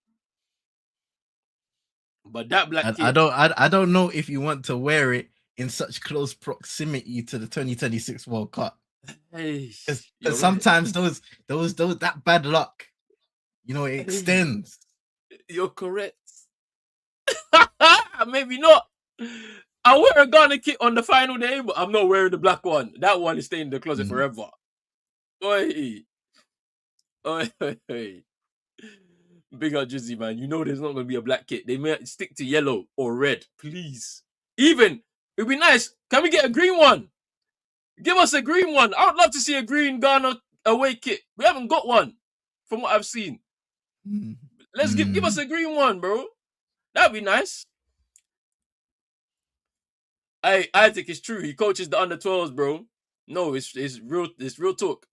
But that black kit. I don't know if you want to wear it in such close proximity to the 2026 World Cup. Hey, because sometimes right. those that bad luck, you know, it extends. You're correct. Maybe not. I'll wear a Ghana kit on the final day, but I'm not wearing the black one. That one is staying in the closet forever. Oi. Oi, oi, oi. Big up Drizzy, man. You know there's not going to be a black kit. They may stick to yellow or red, please. Even, it'd be nice. Can we get a green one? Give us a green one. I would love to see a green Ghana away kit. We haven't got one from what I've seen. Let's give us a green one, bro. That'd be nice. I think it's true. He coaches the under 12s, bro. No, it's real talk.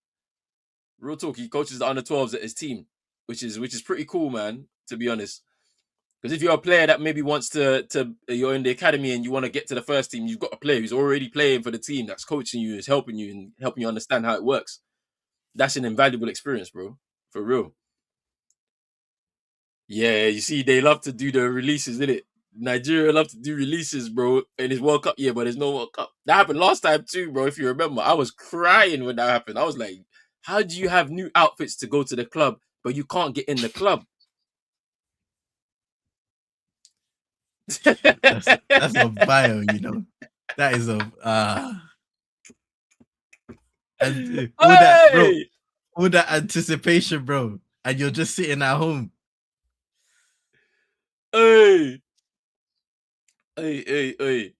Real talk. He coaches the under 12s at his team, which is pretty cool, man, to be honest. Because if you're a player that maybe wants to you're in the academy and you want to get to the first team, you've got a player who's already playing for the team that's coaching you, is helping you and helping you understand how it works. That's an invaluable experience, bro. For real. Yeah, you see, they love to do the releases, innit? Nigeria love to do releases, bro, in his World Cup year, but there's no World Cup. That happened last time too, bro. If you remember, I was crying when that happened. I was like, how do you have new outfits to go to the club, but you can't get in the club? that's a bio, you know. That is a and that, bro, all that anticipation, bro, and you're just sitting at home. Hey, hey.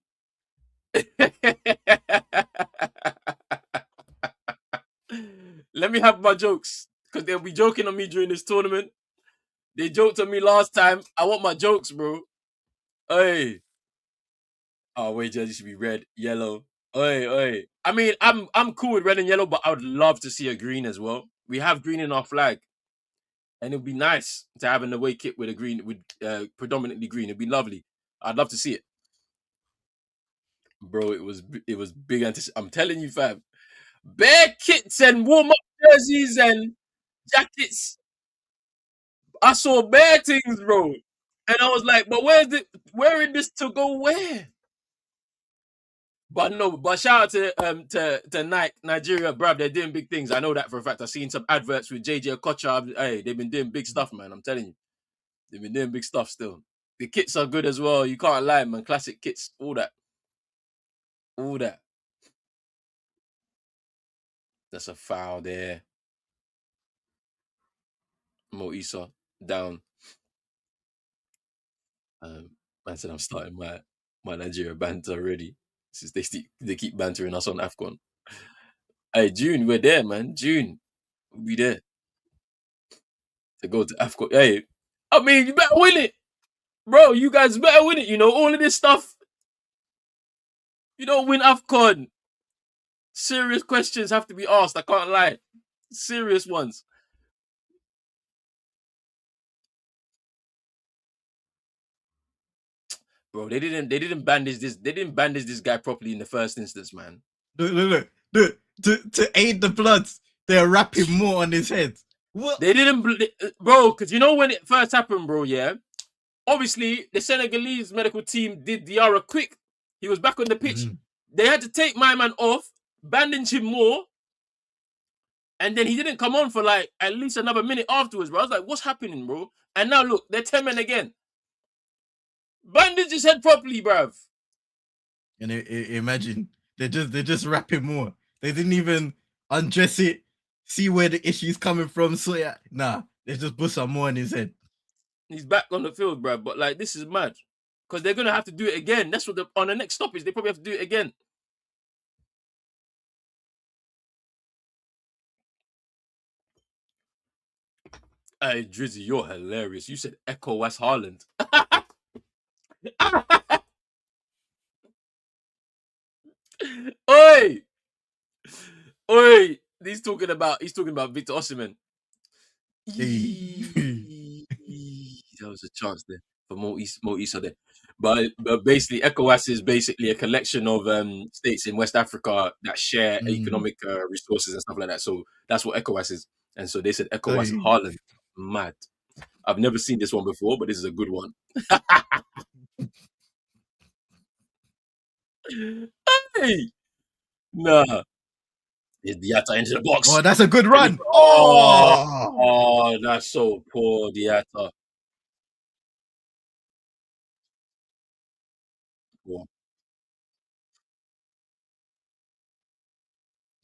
Let me have my jokes because they'll be joking on me during this tournament. They joked on me last time. I want my jokes, bro. Hey. Oh, away jersey should be red, yellow. Oi, oi. I mean, I'm cool with red and yellow, but I would love to see a green as well. We have green in our flag, and it'd be nice to have an away kit with a green, with predominantly green. It'd be lovely. I'd love to see it, bro. It was big. I'm telling you, fam. Bare kits and warm up jerseys and jackets. I saw bare things, bro, and I was like, but where's it? Wearing this to go where? But no, but shout out to Nike, Nigeria, bruv. They're doing big things. I know that for a fact. I've seen some adverts with JJ Okocha. Hey, they've been doing big stuff, man. I'm telling you, they've been doing big stuff still. The kits are good as well. You can't lie, man. Classic kits, all that, all that. That's a foul there. Mo Issa down. Man said I'm starting my Nigeria banter already. Since they keep bantering us on Afcon. Hey, June, we're there, man. June, we'll be there to go to Afcon. Hey, I mean, you better win it. Bro, you guys better win it. You know, all of this stuff. You don't win AFCON. Serious questions have to be asked. I can't lie. Serious ones. Bro, they didn't bandage this guy properly in the first instance, man. Look. To aid the Bloods, they're rapping more on his head. What? They didn't, bro, because you know when it first happened, bro, yeah? Obviously, the Senegalese medical team did Diarra quick. He was back on the pitch. They had to take my man off, bandage him more, and then he didn't come on for like at least another minute afterwards, bro. I was like, what's happening, bro? And now look, they're 10 men again. Bandage his head properly, bruv. And imagine they're just rapping more. They didn't even undress it, see where the issue's coming from. So yeah, nah, they just put some more in his head. He's back on the field, bruv. But like, this is mad because they're gonna have to do it again. That's what on the next stoppage they probably have to do it again. Hey, Drizzy, you're hilarious. You said Echo West Harland. Oi! Oi! He's talking about Victor Osimhen. There was a chance there for Mo Issa there. But basically, ECOWAS is basically a collection of states in West Africa that share economic resources and stuff like that. So that's what ECOWAS is. And so they said ECOWAS Harland. Mad. I've never seen this one before, but this is a good one. Hey! Nah. It's Diatta into the box. Oh, that's a good run. Oh, that's so poor, Diatta. Poor.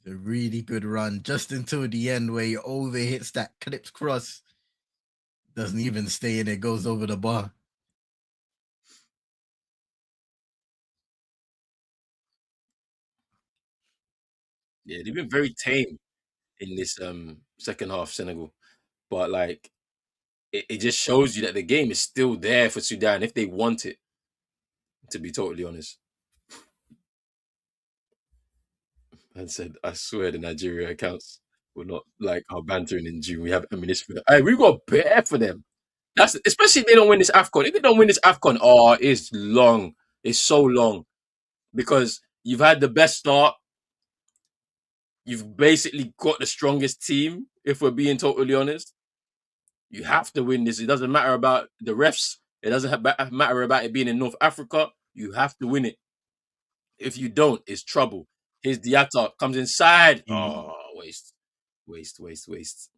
A really good run just until the end where he overhits that clips cross. Doesn't even stay in it, goes over the bar. Yeah, they've been very tame in this second half, Senegal. But like it just shows you that the game is still there for Sudan if they want it, to be totally honest. And said, I swear the Nigeria accounts will not like our bantering in June. We have ammunition for that. Hey, we got bear for them. That's especially if they don't win this AFCON. If they don't win this AFCON, oh, it's long. It's so long. Because you've had the best start. You've basically got the strongest team, if we're being totally honest. You have to win this. It doesn't matter about the refs. It doesn't matter about it being in North Africa. You have to win it. If you don't, it's trouble. Here's Diatta comes inside. Oh, waste. Waste, waste, waste.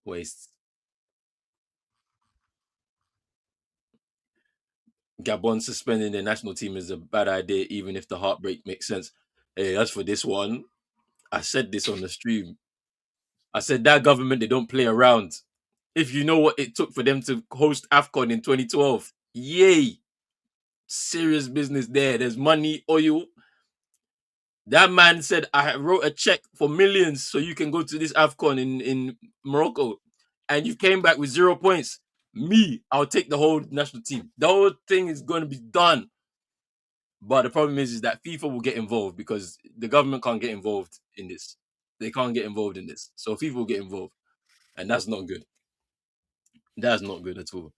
Waste. Gabon suspending their national team is a bad idea, even if the heartbreak makes sense. Hey, as for this one, I said this on the stream. I said that government, they don't play around. If you know what it took for them to host AFCON in 2012, yay. Serious business there. There's money, oil. That man said, I wrote a check for millions so you can go to this Afcon in Morocco. And you came back with 0 points. Me, I'll take the whole national team. The whole thing is going to be done. But the problem is that FIFA will get involved because the government can't get involved in this. They can't get involved in this. So FIFA will get involved. And that's not good. That's not good at all.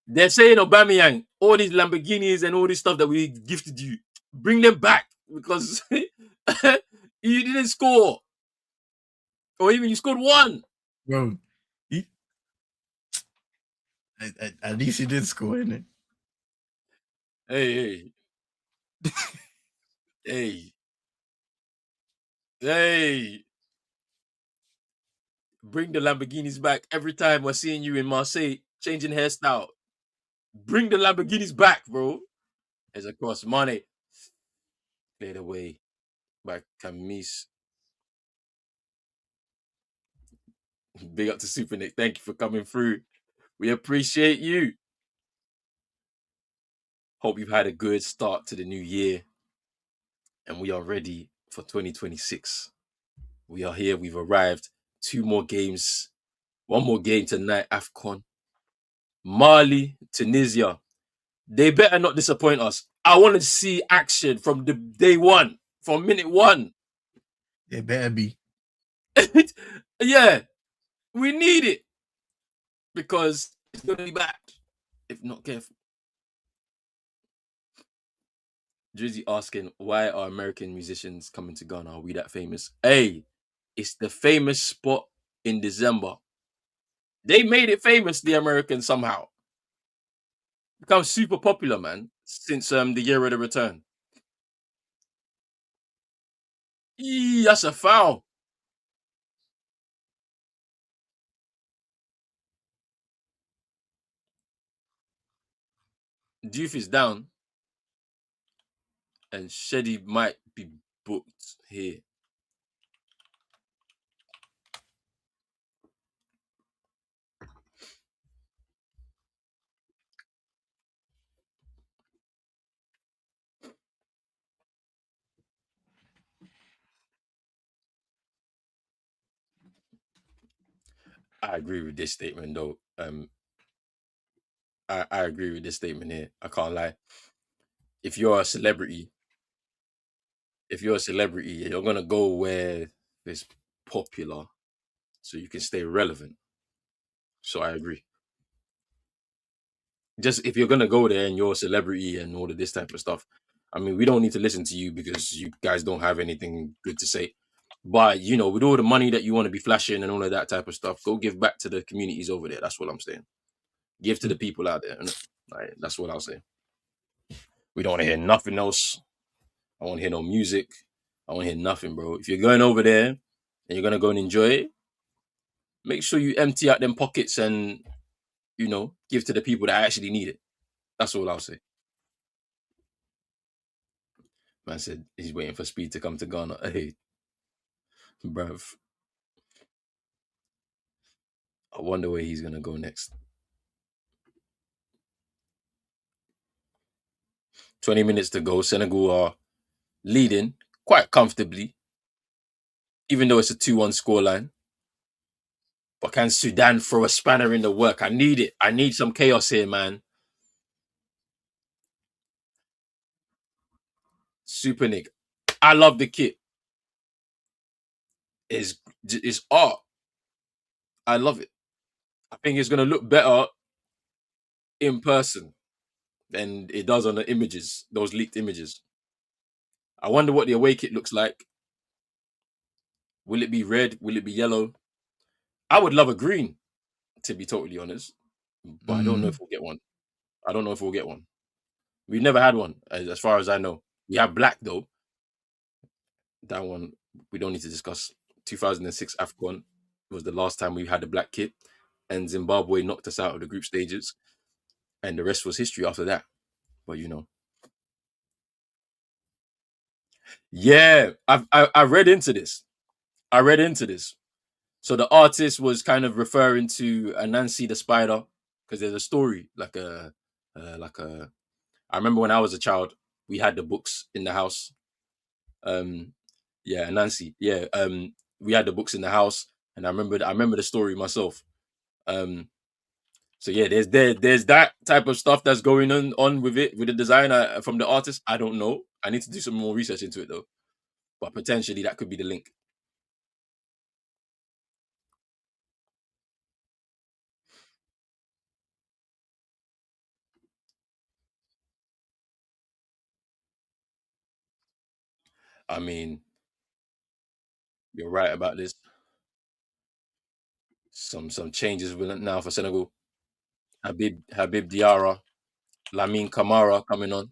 They're saying Aubameyang, all these Lamborghinis and all this stuff that we gifted you, bring them back because you didn't score. Or even you scored one. Bro, he, at least he did score, innit? Hey, hey, hey. Bring the Lamborghinis back. Every time we're seeing you in Marseille changing hairstyle. Bring the Lamborghinis back, bro. As across money. Played away by Camis. Big up to Super Nick. Thank you for coming through. We appreciate you. Hope you've had a good start to the new year. And we are ready for 2026. We are here. We've arrived. 2 more games. 1 more game tonight. Afcon. Mali, Tunisia. They better not disappoint us. I want to see action from the day one, from minute one. It better be. Yeah, we need it because it's going to be bad if not careful. Drizzy asking, why are American musicians coming to Ghana? Are we that famous? Hey, it's the famous spot in December. They made it famous, the Americans, somehow. Become super popular, man, since the year of the return. That's a foul. Doof is down, and Sheddy might be booked here. I agree with this statement, though. I agree with this statement here. I can't lie. If you're a celebrity, you're gonna go where it's popular, so you can stay relevant. So I agree. Just if you're gonna go there and you're a celebrity and all of this type of stuff, I mean, we don't need to listen to you because you guys don't have anything good to say. But with all the money that you want to be flashing and all of that type of stuff, go give back to the communities over there. That's what I'm saying. Give to the people out there. Like, that's what I'll say. We don't want to hear nothing else. I want to hear no music. I want to hear nothing, bro. If you're going over there and you're gonna go and enjoy it, make sure you empty out them pockets and give to the people that actually need it. That's all I'll say. Man said he's waiting for Speed to come to Ghana. Hey, bruv. I wonder where he's gonna go next. 20 minutes to go. Senegal are leading quite comfortably, even though it's a 2-1 scoreline. But can Sudan throw a spanner in the work? I need it. I need some chaos here, man. Super Nick. I love the kit. It's art. I love it. I think it's gonna look better in person than it does on the images, those leaked images. I wonder what the away kit looks like. Will it be red? Will it be yellow? I would love a green, to be totally honest, but I don't know Mm. if we'll get one. I don't know if we'll get one. We've never had one, as far as I know. We have black though. That one we don't need to discuss. 2006 Afcon was the last time we had a black kit, and Zimbabwe knocked us out of the group stages, and the rest was history after that. But yeah, I read into this. I read into this. So the artist was kind of referring to Nancy the spider because there's a story like a. I remember when I was a child, we had the books in the house Yeah, Nancy. Yeah, we had the books in the house, and I remember the story myself. Um, so yeah, there's that type of stuff that's going on with it with the designer from the artist. I don't know. I need to do some more research into it though. But potentially that could be the link. I mean, you're right about this. Some changes now for Senegal. Habib Diarra, Lamine Kamara coming on.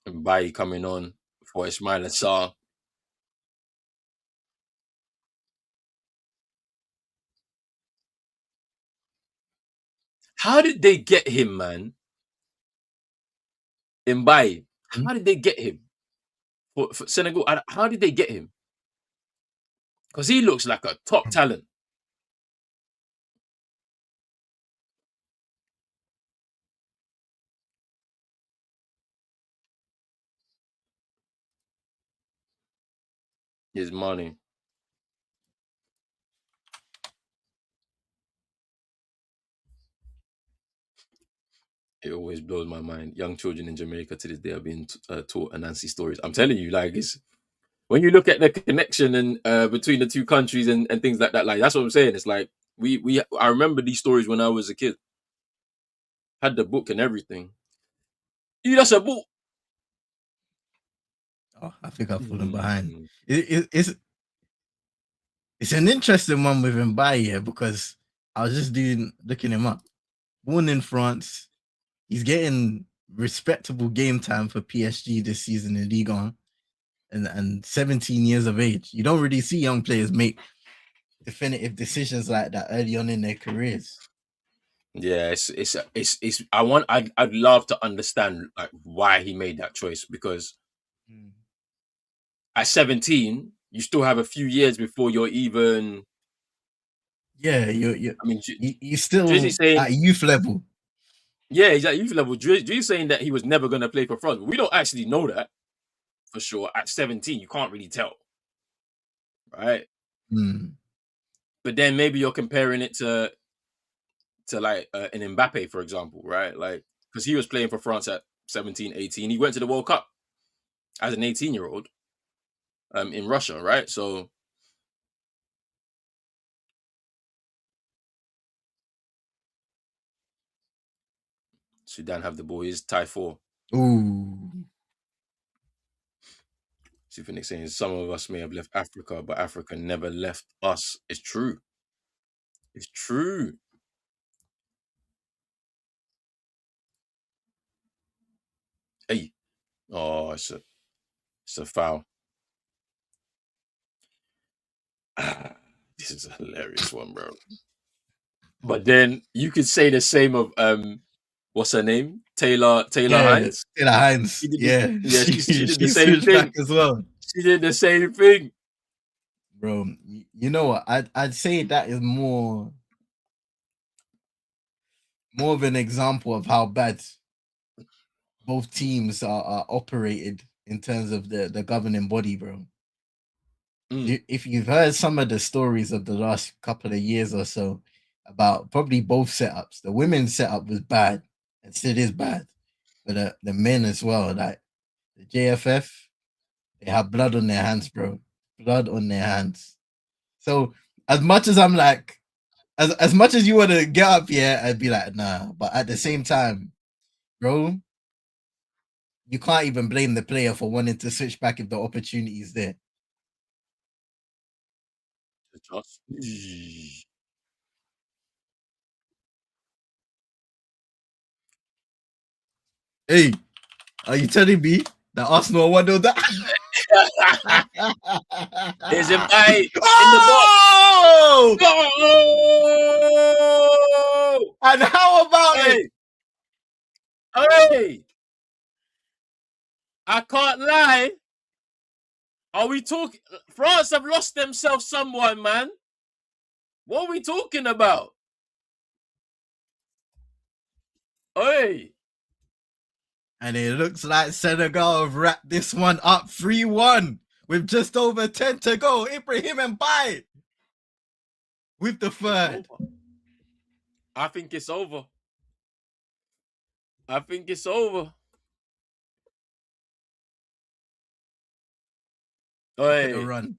And Baye coming on for Ismail Assar. How did they get him, man? In Baye. Hmm? How did they get him? For Senegal, how did they get him? Because he looks like a top talent. His money. It always blows my mind. Young children in Jamaica to this day are being taught Anansi stories. I'm telling you, like it's when you look at the connection and between the two countries and things like that. Like that's what I'm saying. It's like we I remember these stories when I was a kid. Had the book and everything. You that's a book. Oh, I think I've fallen behind. Hmm. It's an interesting one with Mbaye here because I was just looking him up. Born in France, he's getting respectable game time for PSG this season in Ligue 1 and 17 years of age. You don't really see young players make definitive decisions like that early on in their careers. Yeah, it's. I'd love to understand like why he made that choice because Mm. at 17 you still have a few years before you're even. Yeah, you're I mean, you're Drizzy still saying at youth level. yeah, he's at youth level. Drizzy saying that he was never going to play for France. We don't actually know that for sure. At 17, you can't really tell, right? Mm. But then maybe you're comparing it to like an Mbappe, for example, right? Like because he was playing for France at 17, 18. He went to the World Cup as an 18-year-old in Russia, right? So Sudan have the boys tie four. Ooh. Super saying some of us may have left Africa, but Africa never left us. It's true. It's true. Hey, oh, it's a foul. This is a hilarious one, bro. But then you could say the same of what's her name? Taylor Yeah, Hines. Taylor Hines. She did Yeah, yeah, she did the she same switched back thing. as well. She did the same thing. Bro, you know what? I'd say that is more of an example of how bad both teams are operated in terms of the governing body, bro. Mm, If you've heard some of the stories of the last couple of years or so about probably both setups, the women's setup was bad and still is bad, but the men as well, like the JFF, they have blood on their hands, bro. Blood on their hands. So as much as I'm like, as much as you want to get up here, I'd be like, nah. But at the same time, bro, you can't even blame the player for wanting to switch back if the opportunity is there. just- Hey, are you telling me that Arsenal won that? Is it by in the box? Oh! Oh! And how about it? Hey, Hey, I can't lie. Are we talking? France have lost themselves someone, man. What are we talking about? Hey, And it looks like Senegal have wrapped this one up 3-1 with just over 10 to go. Ibrahim and Bay with the third. I think it's over. I think it's over. Look at the Hey, run.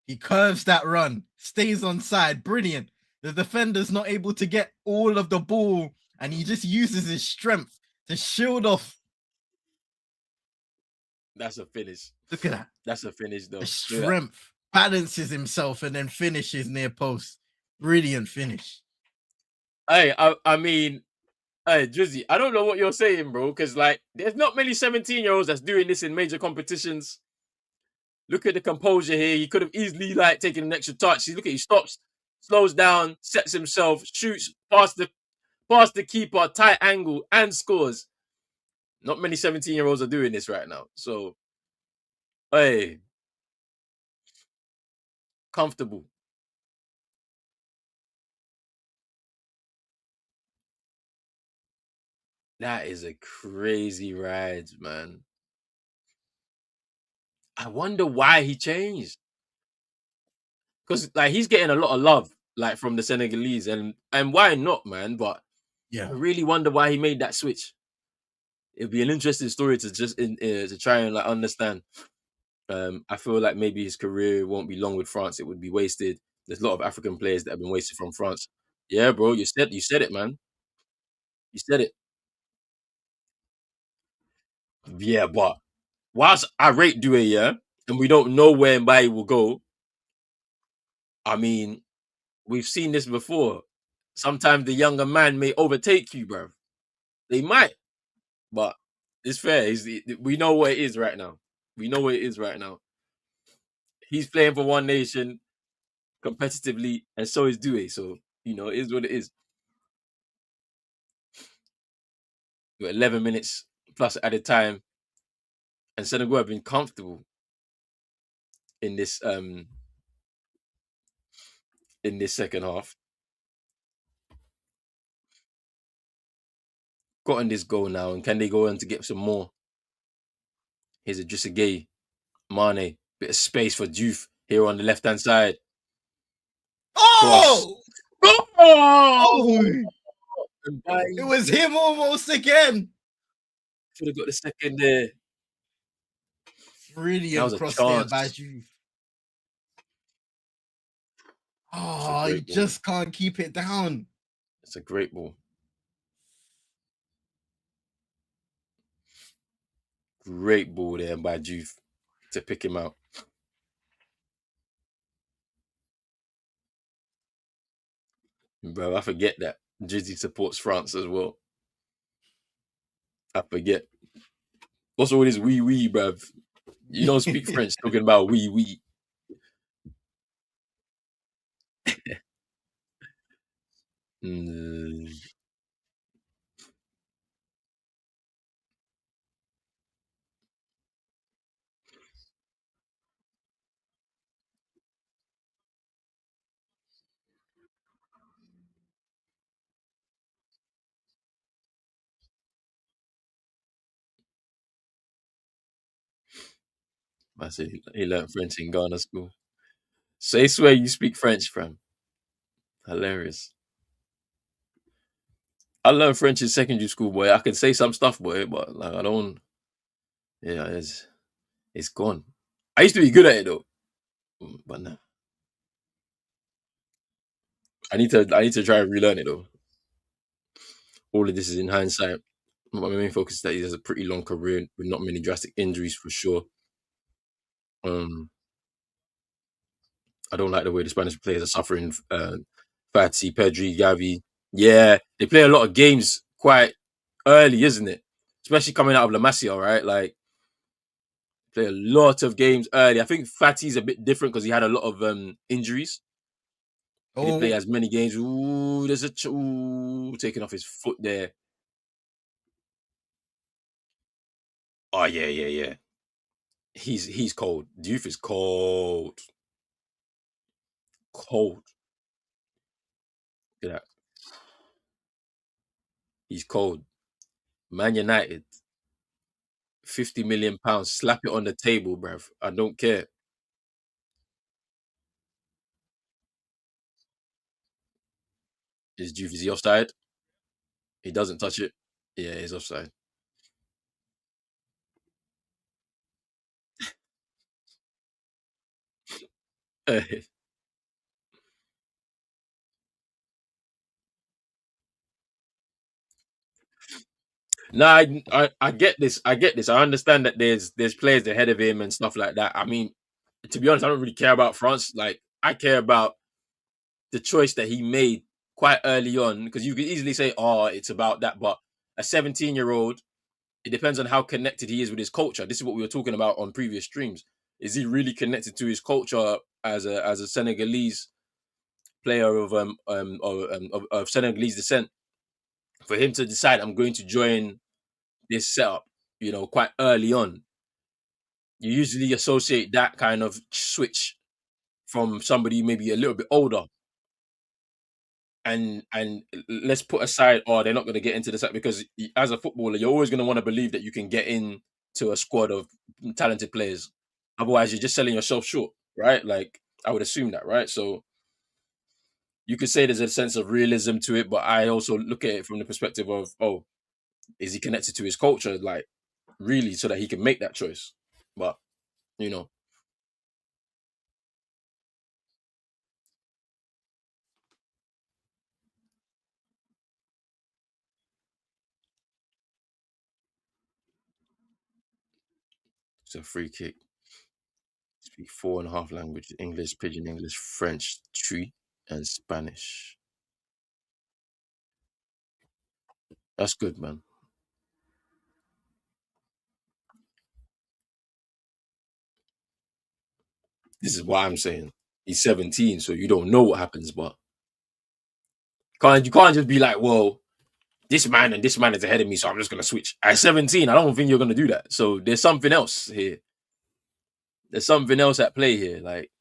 He curves that run, stays on side. Brilliant. The defender's not able to get all of the ball, and he just uses his strength to shield off. that's a finish. Look at that. That's a finish, though. The strength balances himself and then finishes near post. Brilliant finish. Hey, I mean, hey, Drizzy, I don't know what you're saying, bro, because like there's not many 17-year-olds that's doing this in major competitions. Look at the composure here. He could have easily like taken an extra touch. Look at he stops, slows down, sets himself, shoots past the keeper, tight angle, and scores. Not many 17-year-olds are doing this right now. So, hey, comfortable. That is a crazy ride, man. I wonder why he changed. Because like he's getting a lot of love, like from the Senegalese, and why not, man? But Yeah. I really wonder why he made that switch. It'd be an interesting story to just to try and like understand. I feel like maybe his career won't be long with France. It would be wasted. There's a lot of African players that have been wasted from France. Yeah, bro, you said it, man. You said it. Yeah, but whilst I rate Due, yeah, and we don't know where Mbaye will go. I mean, we've seen this before. Sometimes the younger man may overtake you, bro. They might, but it's fair. We know what it is right now. We know what it is right now. He's playing for one nation competitively, and so is Due. So it is what it is. We're 11 minutes plus added time, and Senegal have been comfortable in this second half. Gotten this goal now, and can they go on to get some more? Here's a Gay, Mane, bit of space for Diouf here on the left hand side. Cross. Oh! Oh! It was him almost again. Should have got the second there. Brilliant cross there by Diouf. Oh, he just can't keep it down. It's a great ball. Great ball there by Diouf to pick him out. Bro, I forget that Jizzy supports France as well. I forget. What's all this wee, bruv? You don't speak French talking about wee. I said he learned French in Ghana school. Say swear you speak French, fam. Hilarious. I learned French in secondary school, boy. I can say some stuff, boy, but like I don't. Yeah, it's gone. I used to be good at it though, but nah. I need to try and relearn it though. All of this is in hindsight. My main focus is that he has a pretty long career with not many drastic injuries for sure. Um, I don't like the way the Spanish players are suffering. Fati, Pedri, Gavi. Yeah, they play a lot of games quite early, isn't it? Especially coming out of La Masia, right? Like, play a lot of games early. I think Fati's a bit different because he had a lot of injuries. He didn't play as many games. Ooh, there's taking off his foot there. Oh yeah, yeah, yeah. He's cold. Diouf is cold. Cold. Yeah, he's cold. Man United, £50 million. Slap it on the table, bruv. I don't care. Is he offside? He doesn't touch it. Yeah, he's offside. No, I get this. I get this. I understand that there's players ahead of him and stuff like that. I mean, to be honest, I don't really care about France. Like, I care about the choice that he made quite early on, because you could easily say, "Oh, it's about that," but a 17-year-old, it depends on how connected he is with his culture. This is what we were talking about on previous streams. Is he really connected to his culture as a Senegalese player of Senegalese descent? For him to decide, I'm going to join this setup, quite early on, you usually associate that kind of switch from somebody maybe a little bit older. And let's put aside, oh, they're not going to get into the set, because as a footballer, you're always going to want to believe that you can get in to a squad of talented players. Otherwise, you're just selling yourself short, right? Like, I would assume that, right? So you could say there's a sense of realism to it, but I also look at it from the perspective of, oh, is he connected to his culture, like, really, so that he can make that choice? But you know, it's a free kick. Speak four and a half languages: English, Pidgin English, French, Tree, and Spanish. That's good, man. This is why I'm saying he's 17, so you don't know what happens, but you can't just be like, well, this man and this man is ahead of me, so I'm just gonna switch. At 17, I don't think you're gonna do that. So there's something else here. There's something else at play here. Like,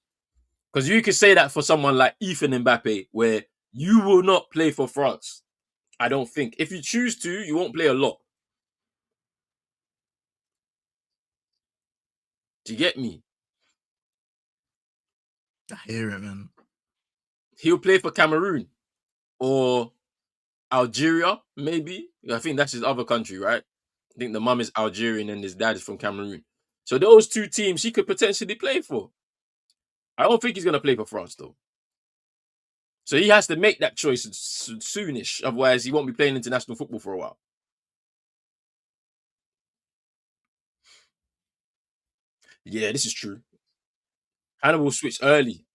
because you could say that for someone like Ethan Mbappe, where you will not play for France. I don't think. If you choose to, you won't play a lot. Do you get me? I hear it, man. He'll play for Cameroon or Algeria, maybe. I think that's his other country, right? I think the mum is Algerian and his dad is from Cameroon. So those two teams he could potentially play for. I don't think he's going to play for France, though. So he has to make that choice soonish. Otherwise, he won't be playing international football for a while. Yeah, this is true. Hannibal switched early.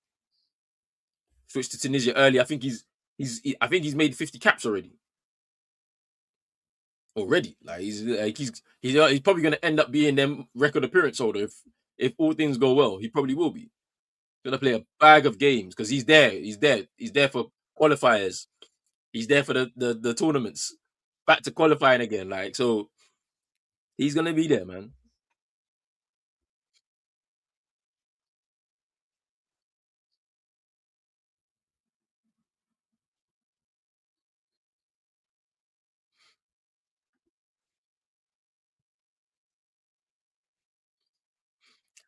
Switched to Tunisia early. I think I think he's made 50 caps already. Already, like he's probably going to end up being them record appearance holder if all things go well. He probably will be. Gonna play a bag of games because he's there. He's there. He's there for qualifiers. He's there for the tournaments. Back to qualifying again. Like, so he's gonna be there, man.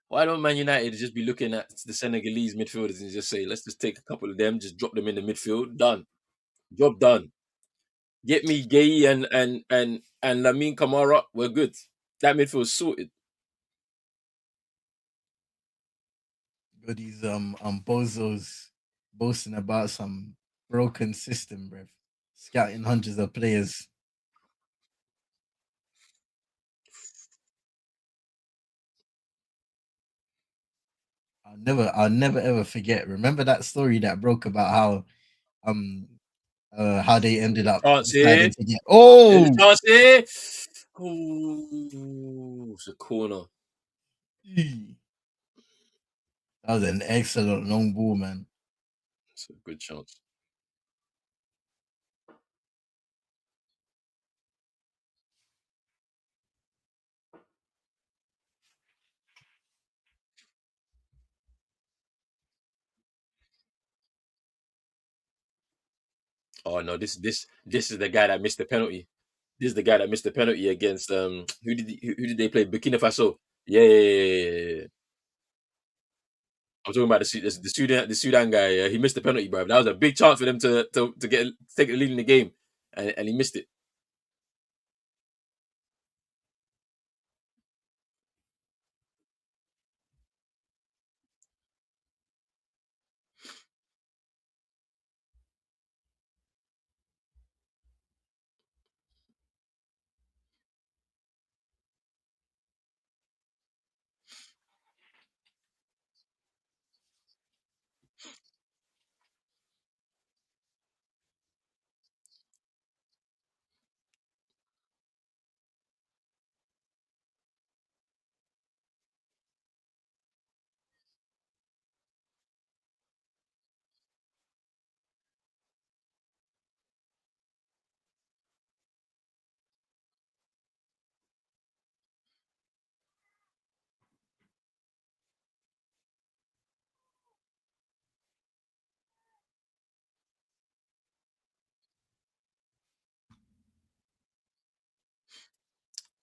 Why don't Man United just be looking at the Senegalese midfielders and just say, let's just take a couple of them, just drop them in the midfield, done, job done. Get me Gay and Lamine Kamara, we're good. That midfield's sorted. Got these bozos boasting about some broken system, bruv. Scouting hundreds of players. I'll never ever forget. Remember that story that broke about um how they ended up Chance here. deciding to get There's a oh chance here. Ooh, it's a corner. that was an excellent long ball, man. It's a good chance. Oh no, this is the guy that missed the penalty. This is the guy that missed the penalty against who did they play? Burkina Faso. Yeah, yeah, yeah, yeah, yeah. I'm talking about the Sudan guy. Yeah, he missed the penalty, bro. That was a big chance for them to get take the lead in the game, and he missed it.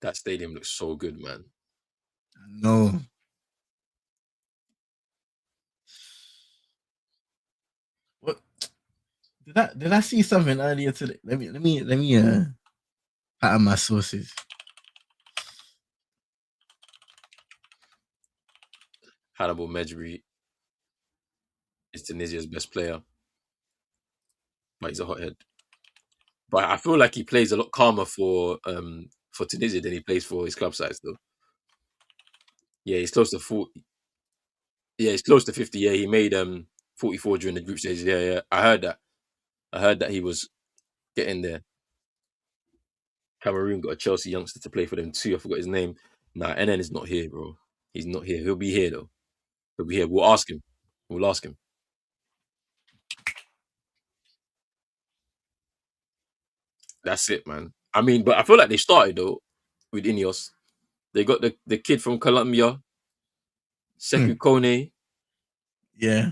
That stadium looks so good, man. No. What did I see something earlier today? Let me pattern my sources. Hannibal Mejbri is Tunisia's best player, but he's a hothead. But I feel like he plays a lot calmer for Tunisia than he plays for his club size, though. Yeah, he's close to 40. Yeah, he's close to 50. Yeah, he made 44 during the group stage. Yeah, yeah. I heard that. I heard that he was getting there. Cameroon got a Chelsea youngster to play for them too. I forgot his name. Nah, NN is not here, bro. He's not here. He'll be here though. He'll be here. We'll ask him. We'll ask him. That's it, man. I mean, but I feel like they started though with Ineos. They got the kid from Colombia, Hmm. Sekou Kone. Yeah.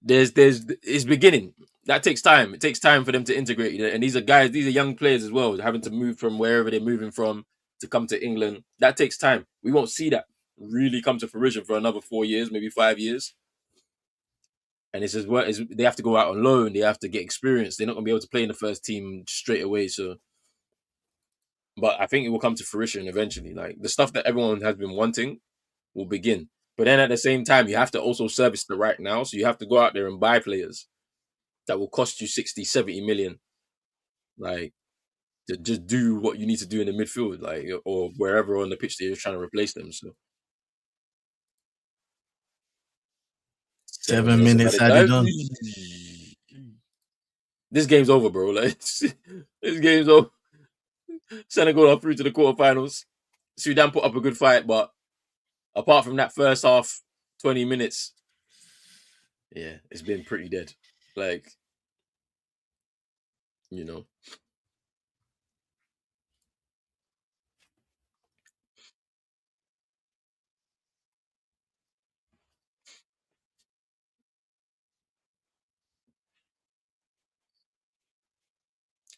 There's it's beginning. That takes time. It takes time for them to integrate. And these are guys, these are young players as well, having to move from wherever they're moving from to come to England. That takes time. We won't see that really come to fruition for another 4 years, maybe 5 years. And it's just what is they have to go out on loan. They have to get experience. They're not gonna be able to play in the first team straight away. So, but I think it will come to fruition eventually. Like the stuff that everyone has been wanting will begin. But then at the same time, you have to also service the right now. So you have to go out there and buy players that will cost you 60, 70 million. Like to just do what you need to do in the midfield, like or wherever on the pitch that you're trying to replace them. So 7 7 minutes of minutes added added time. on. This game's over, bro. Like this game's over. Senegal are through to the quarterfinals. Sudan put up a good fight, but apart from that first half, 20 minutes, yeah, it's been pretty dead. Like, you know,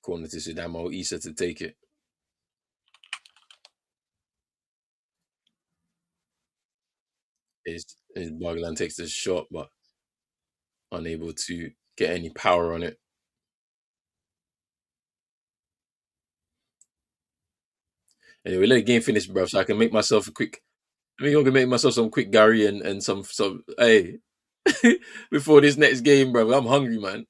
corner to Sudan or Issa to take it. Is Bargalan takes the shot, but unable to get any power on it. Anyway, let the game finish, bro, so I can make myself a quick. I mean, I'm gonna make myself some quick Gary and some. Hey, before this next game, bro, I'm hungry, man.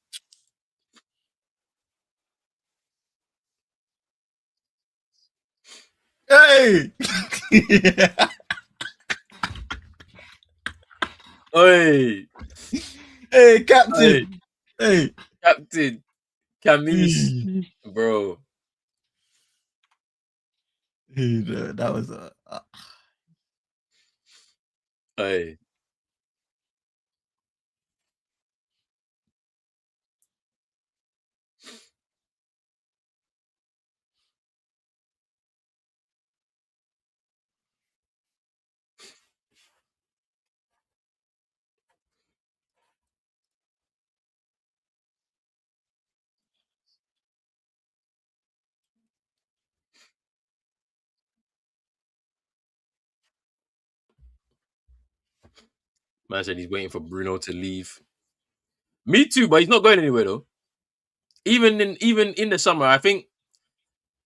Hey. Hey, Hey, hey, Captain. Hey. Captain Camus, Hey, bro. that was Hey, Man said he's waiting for Bruno to leave. Me too, but he's not going anywhere though. Even in the summer, I think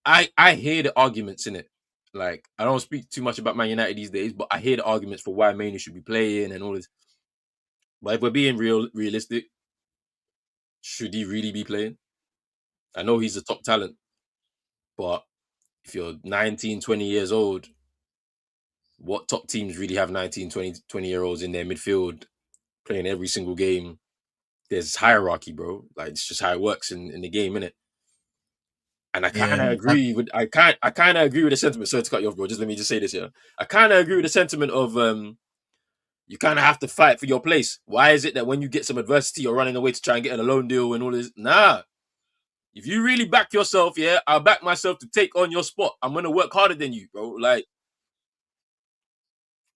I hear the arguments in it. Like I don't speak too much about Man United these days, but I hear the arguments for why Manu should be playing and all this. But if we're being realistic, should he really be playing? I know he's a top talent, but if you're 19, 20 years old, what top teams really have 19, 20 year olds in their midfield playing every single game? There's hierarchy, bro. Like it's just how it works in the game, innit? And I kind of Yeah, agree with I kind of agree with the sentiment. Sorry to cut you off, bro. Just let me just say this here. I kind of agree with the sentiment of you kind of have to fight for your place. Why is it that when you get some adversity, you're running away to try and get a loan deal and all this? Nah. If you really back yourself, yeah, I'll back myself to take on your spot. I'm gonna work harder than you, bro. Like,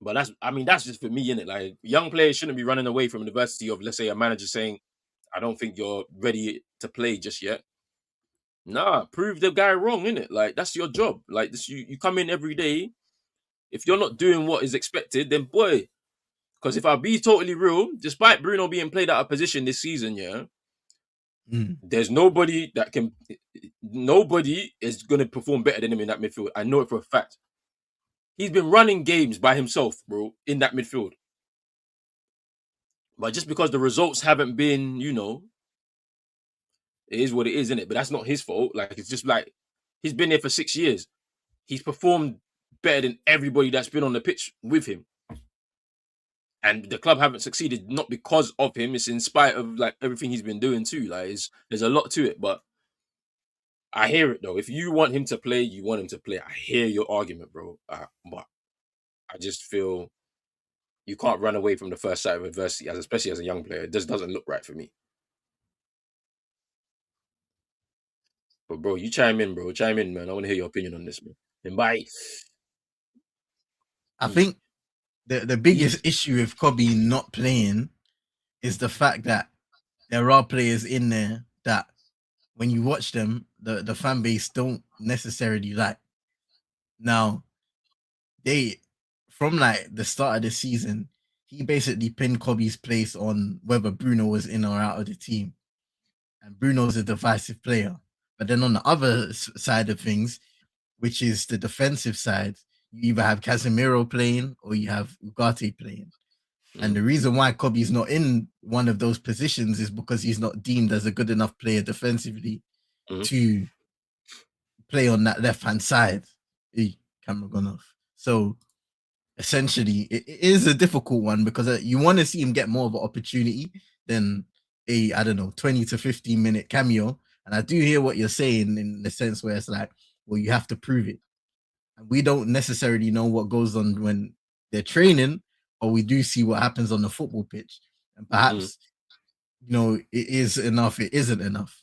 but that's just for me, innit? Like, young players shouldn't be running away from adversity of, let's say, a manager saying, I don't think you're ready to play just yet. Nah, prove the guy wrong, innit? Like, that's your job. Like, this, you come in every day. If you're not doing what is expected, then boy, because if I be totally real, despite Bruno being played out of position this season, yeah, there's nobody that can, nobody is going to perform better than him in that midfield. I know it for a fact. He's been running games by himself, bro, in that midfield. But just because the results haven't been, it is what it is, isn't it? But that's not his fault. Like, it's just like he's been there for 6 years. He's performed better than everybody that's been on the pitch with him. And the club haven't succeeded not because of him. It's in spite of like everything he's been doing too. Like, there's a lot to it, but I hear it though. If you want him to play, you want him to play. I hear your argument, bro. But I just feel you can't run away from the first sight of adversity, especially as a young player. It just doesn't look right for me. But bro, you chime in, bro. Chime in, man. I want to hear your opinion on this, man. And bye. I Mm, think the easy. biggest issue with Kobe not playing is the fact that there are players in there that when you watch them, the fan base don't necessarily like. Now, they from like the start of the season, he basically pinned Kobe's place on whether Bruno was in or out of the team. And Bruno's a divisive player. But then on the other side of things, which is the defensive side, you either have Casemiro playing or you have Ugarte playing. And the reason why Kobe's not in one of those positions is because he's not deemed as a good enough player defensively to play on that left hand side. Hey, camera gone off. So essentially, it is a difficult one because you want to see him get more of an opportunity than a, I don't know, 20 to 15-minute cameo. And I do hear what you're saying in the sense where it's like, well, you have to prove it. And we don't necessarily know what goes on when they're training, but we do see what happens on the football pitch. And perhaps, it is enough, it isn't enough.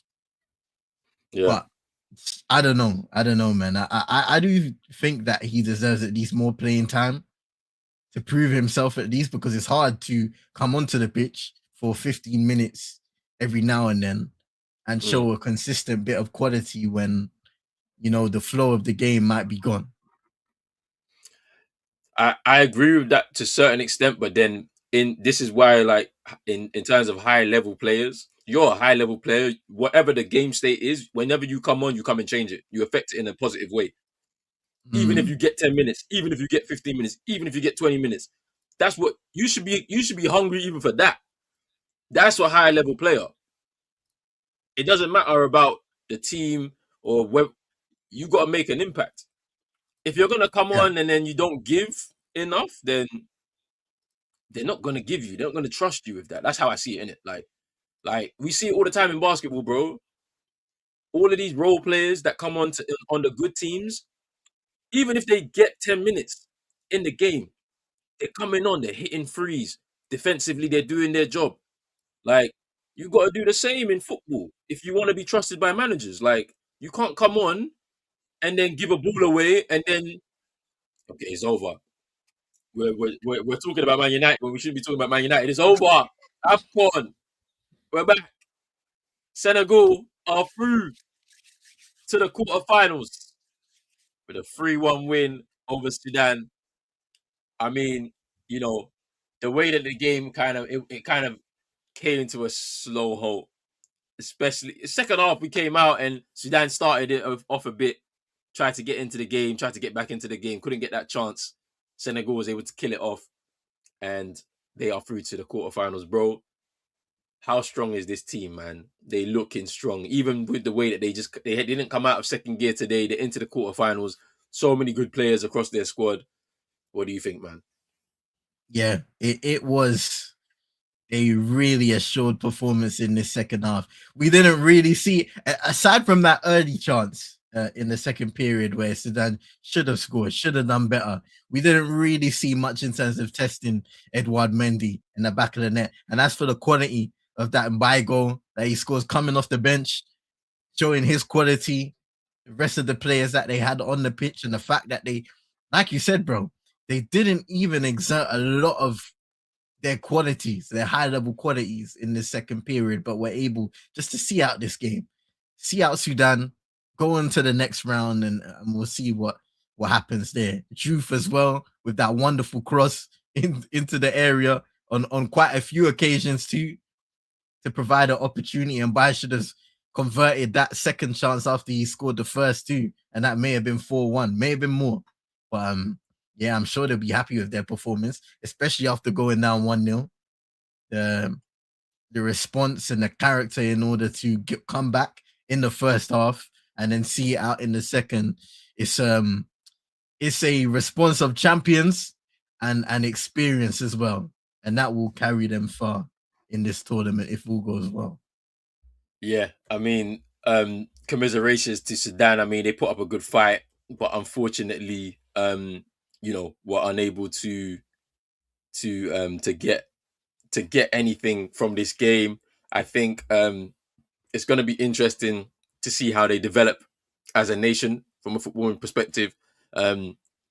Yeah. But I don't know. I don't know, man. I do think that he deserves at least more playing time to prove himself at least, because it's hard to come onto the pitch for 15 minutes every now and then and show a consistent bit of quality when the flow of the game might be gone. I agree with that to a certain extent, but then this is why, like, in terms of high level players, you're a high level player. Whatever the game state is, whenever you come on, you come and change it. You affect it in a positive way. Even if you get 10 minutes, even if you get 15 minutes, even if you get 20 minutes, that's what you should be. You should be hungry even for that. That's a high level player. It doesn't matter about the team or where you got to make an impact. If you're gonna come Yeah. on and then you don't give enough, then they're not gonna give you. They're not gonna trust you with that. That's how I see it in it. Like we see it all the time in basketball, bro. All of these role players that come on the good teams, even if they get 10 minutes in the game, they're coming on. They're hitting threes. Defensively, they're doing their job. Like you got to do the same in football if you want to be trusted by managers. Like you can't come on and then give a ball away and then okay, it's over. We're talking about Man United when we shouldn't be talking about Man United. It's over. Afcon. We're back. Senegal are through to the quarterfinals with a 3-1 win over Sudan. I mean, you know, the way that the game it kind of came into a slow halt. Especially second half, we came out and Sudan started it off a bit, tried to get into the game, tried to get back into the game, couldn't get that chance. Senegal was able to kill it off, and they are through to the quarterfinals, bro. How strong is this team, man? They looking strong, even with the way that they didn't come out of second gear today. They're into the quarterfinals. So many good players across their squad. What do you think, man? Yeah, it was a really assured performance in this second half. We didn't really see, aside from that early chance in the second period where Sudan should have scored, should have done better. We didn't really see much in terms of testing Edouard Mendy in the back of the net. And as for the quality of that Mbai goal that he scores coming off the bench, showing his quality, the rest of the players that they had on the pitch, and the fact that they, like you said, bro, they didn't even exert a lot of their qualities, their high level qualities in the second period, but were able just to see out this game, see out Sudan, go into the next round, and we'll see what happens there. Juve as well with that wonderful cross into the area on quite a few occasions too, to provide an opportunity. And Bayer should have converted that second chance after he scored the first two, and that may have been 4-1, may have been more. But yeah, I'm sure they'll be happy with their performance, especially after going down 1-0. The response and the character in order to come back in the first half and then see it out in the second. It's a response of champions and experience as well, and that will carry them far in this tournament if all goes well. Yeah, I mean, commiserations to Sudan. I mean, they put up a good fight, but unfortunately, were unable to get anything from this game. I think it's going to be interesting to see how they develop as a nation from a footballing perspective.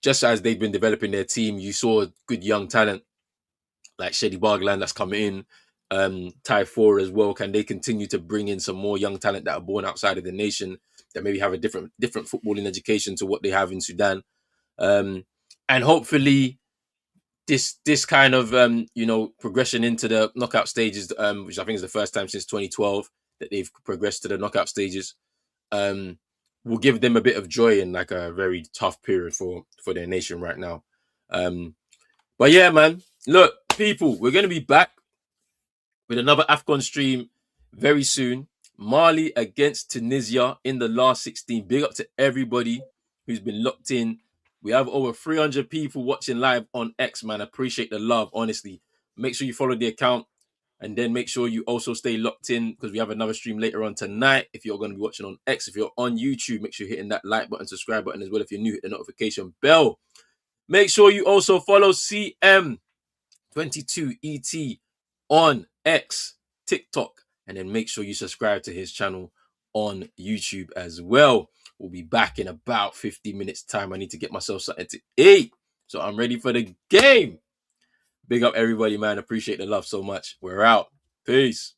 Just as they've been developing their team, you saw good young talent like Shady Bargland that's coming in, Ty 4 as well. Can they continue to bring in some more young talent that are born outside of the nation that maybe have a different footballing education to what they have in Sudan? And hopefully this kind of progression into the knockout stages, which I think is the first time since 2012 that they've progressed to the knockout stages, will give them a bit of joy in like a very tough period for their nation right now. But yeah, man, look, people, we're gonna be back with another Afcon stream very soon. Mali against Tunisia in the last 16. Big up to everybody who's been locked in. We have over 300 people watching live on X, man. Appreciate the love, honestly. Make sure you follow the account, and then make sure you also stay locked in because we have another stream later on tonight. If you're going to be watching on X, if you're on YouTube, make sure you're hitting that like button, subscribe button as well. If you're new, hit the notification bell. Make sure you also follow CM22ET on X, TikTok, and then make sure you subscribe to his channel on YouTube as well. We'll be back in about 50 minutes time. I need to get myself something to eat, so I'm ready for the game. Big up everybody, man. Appreciate the love so much. We're out. Peace.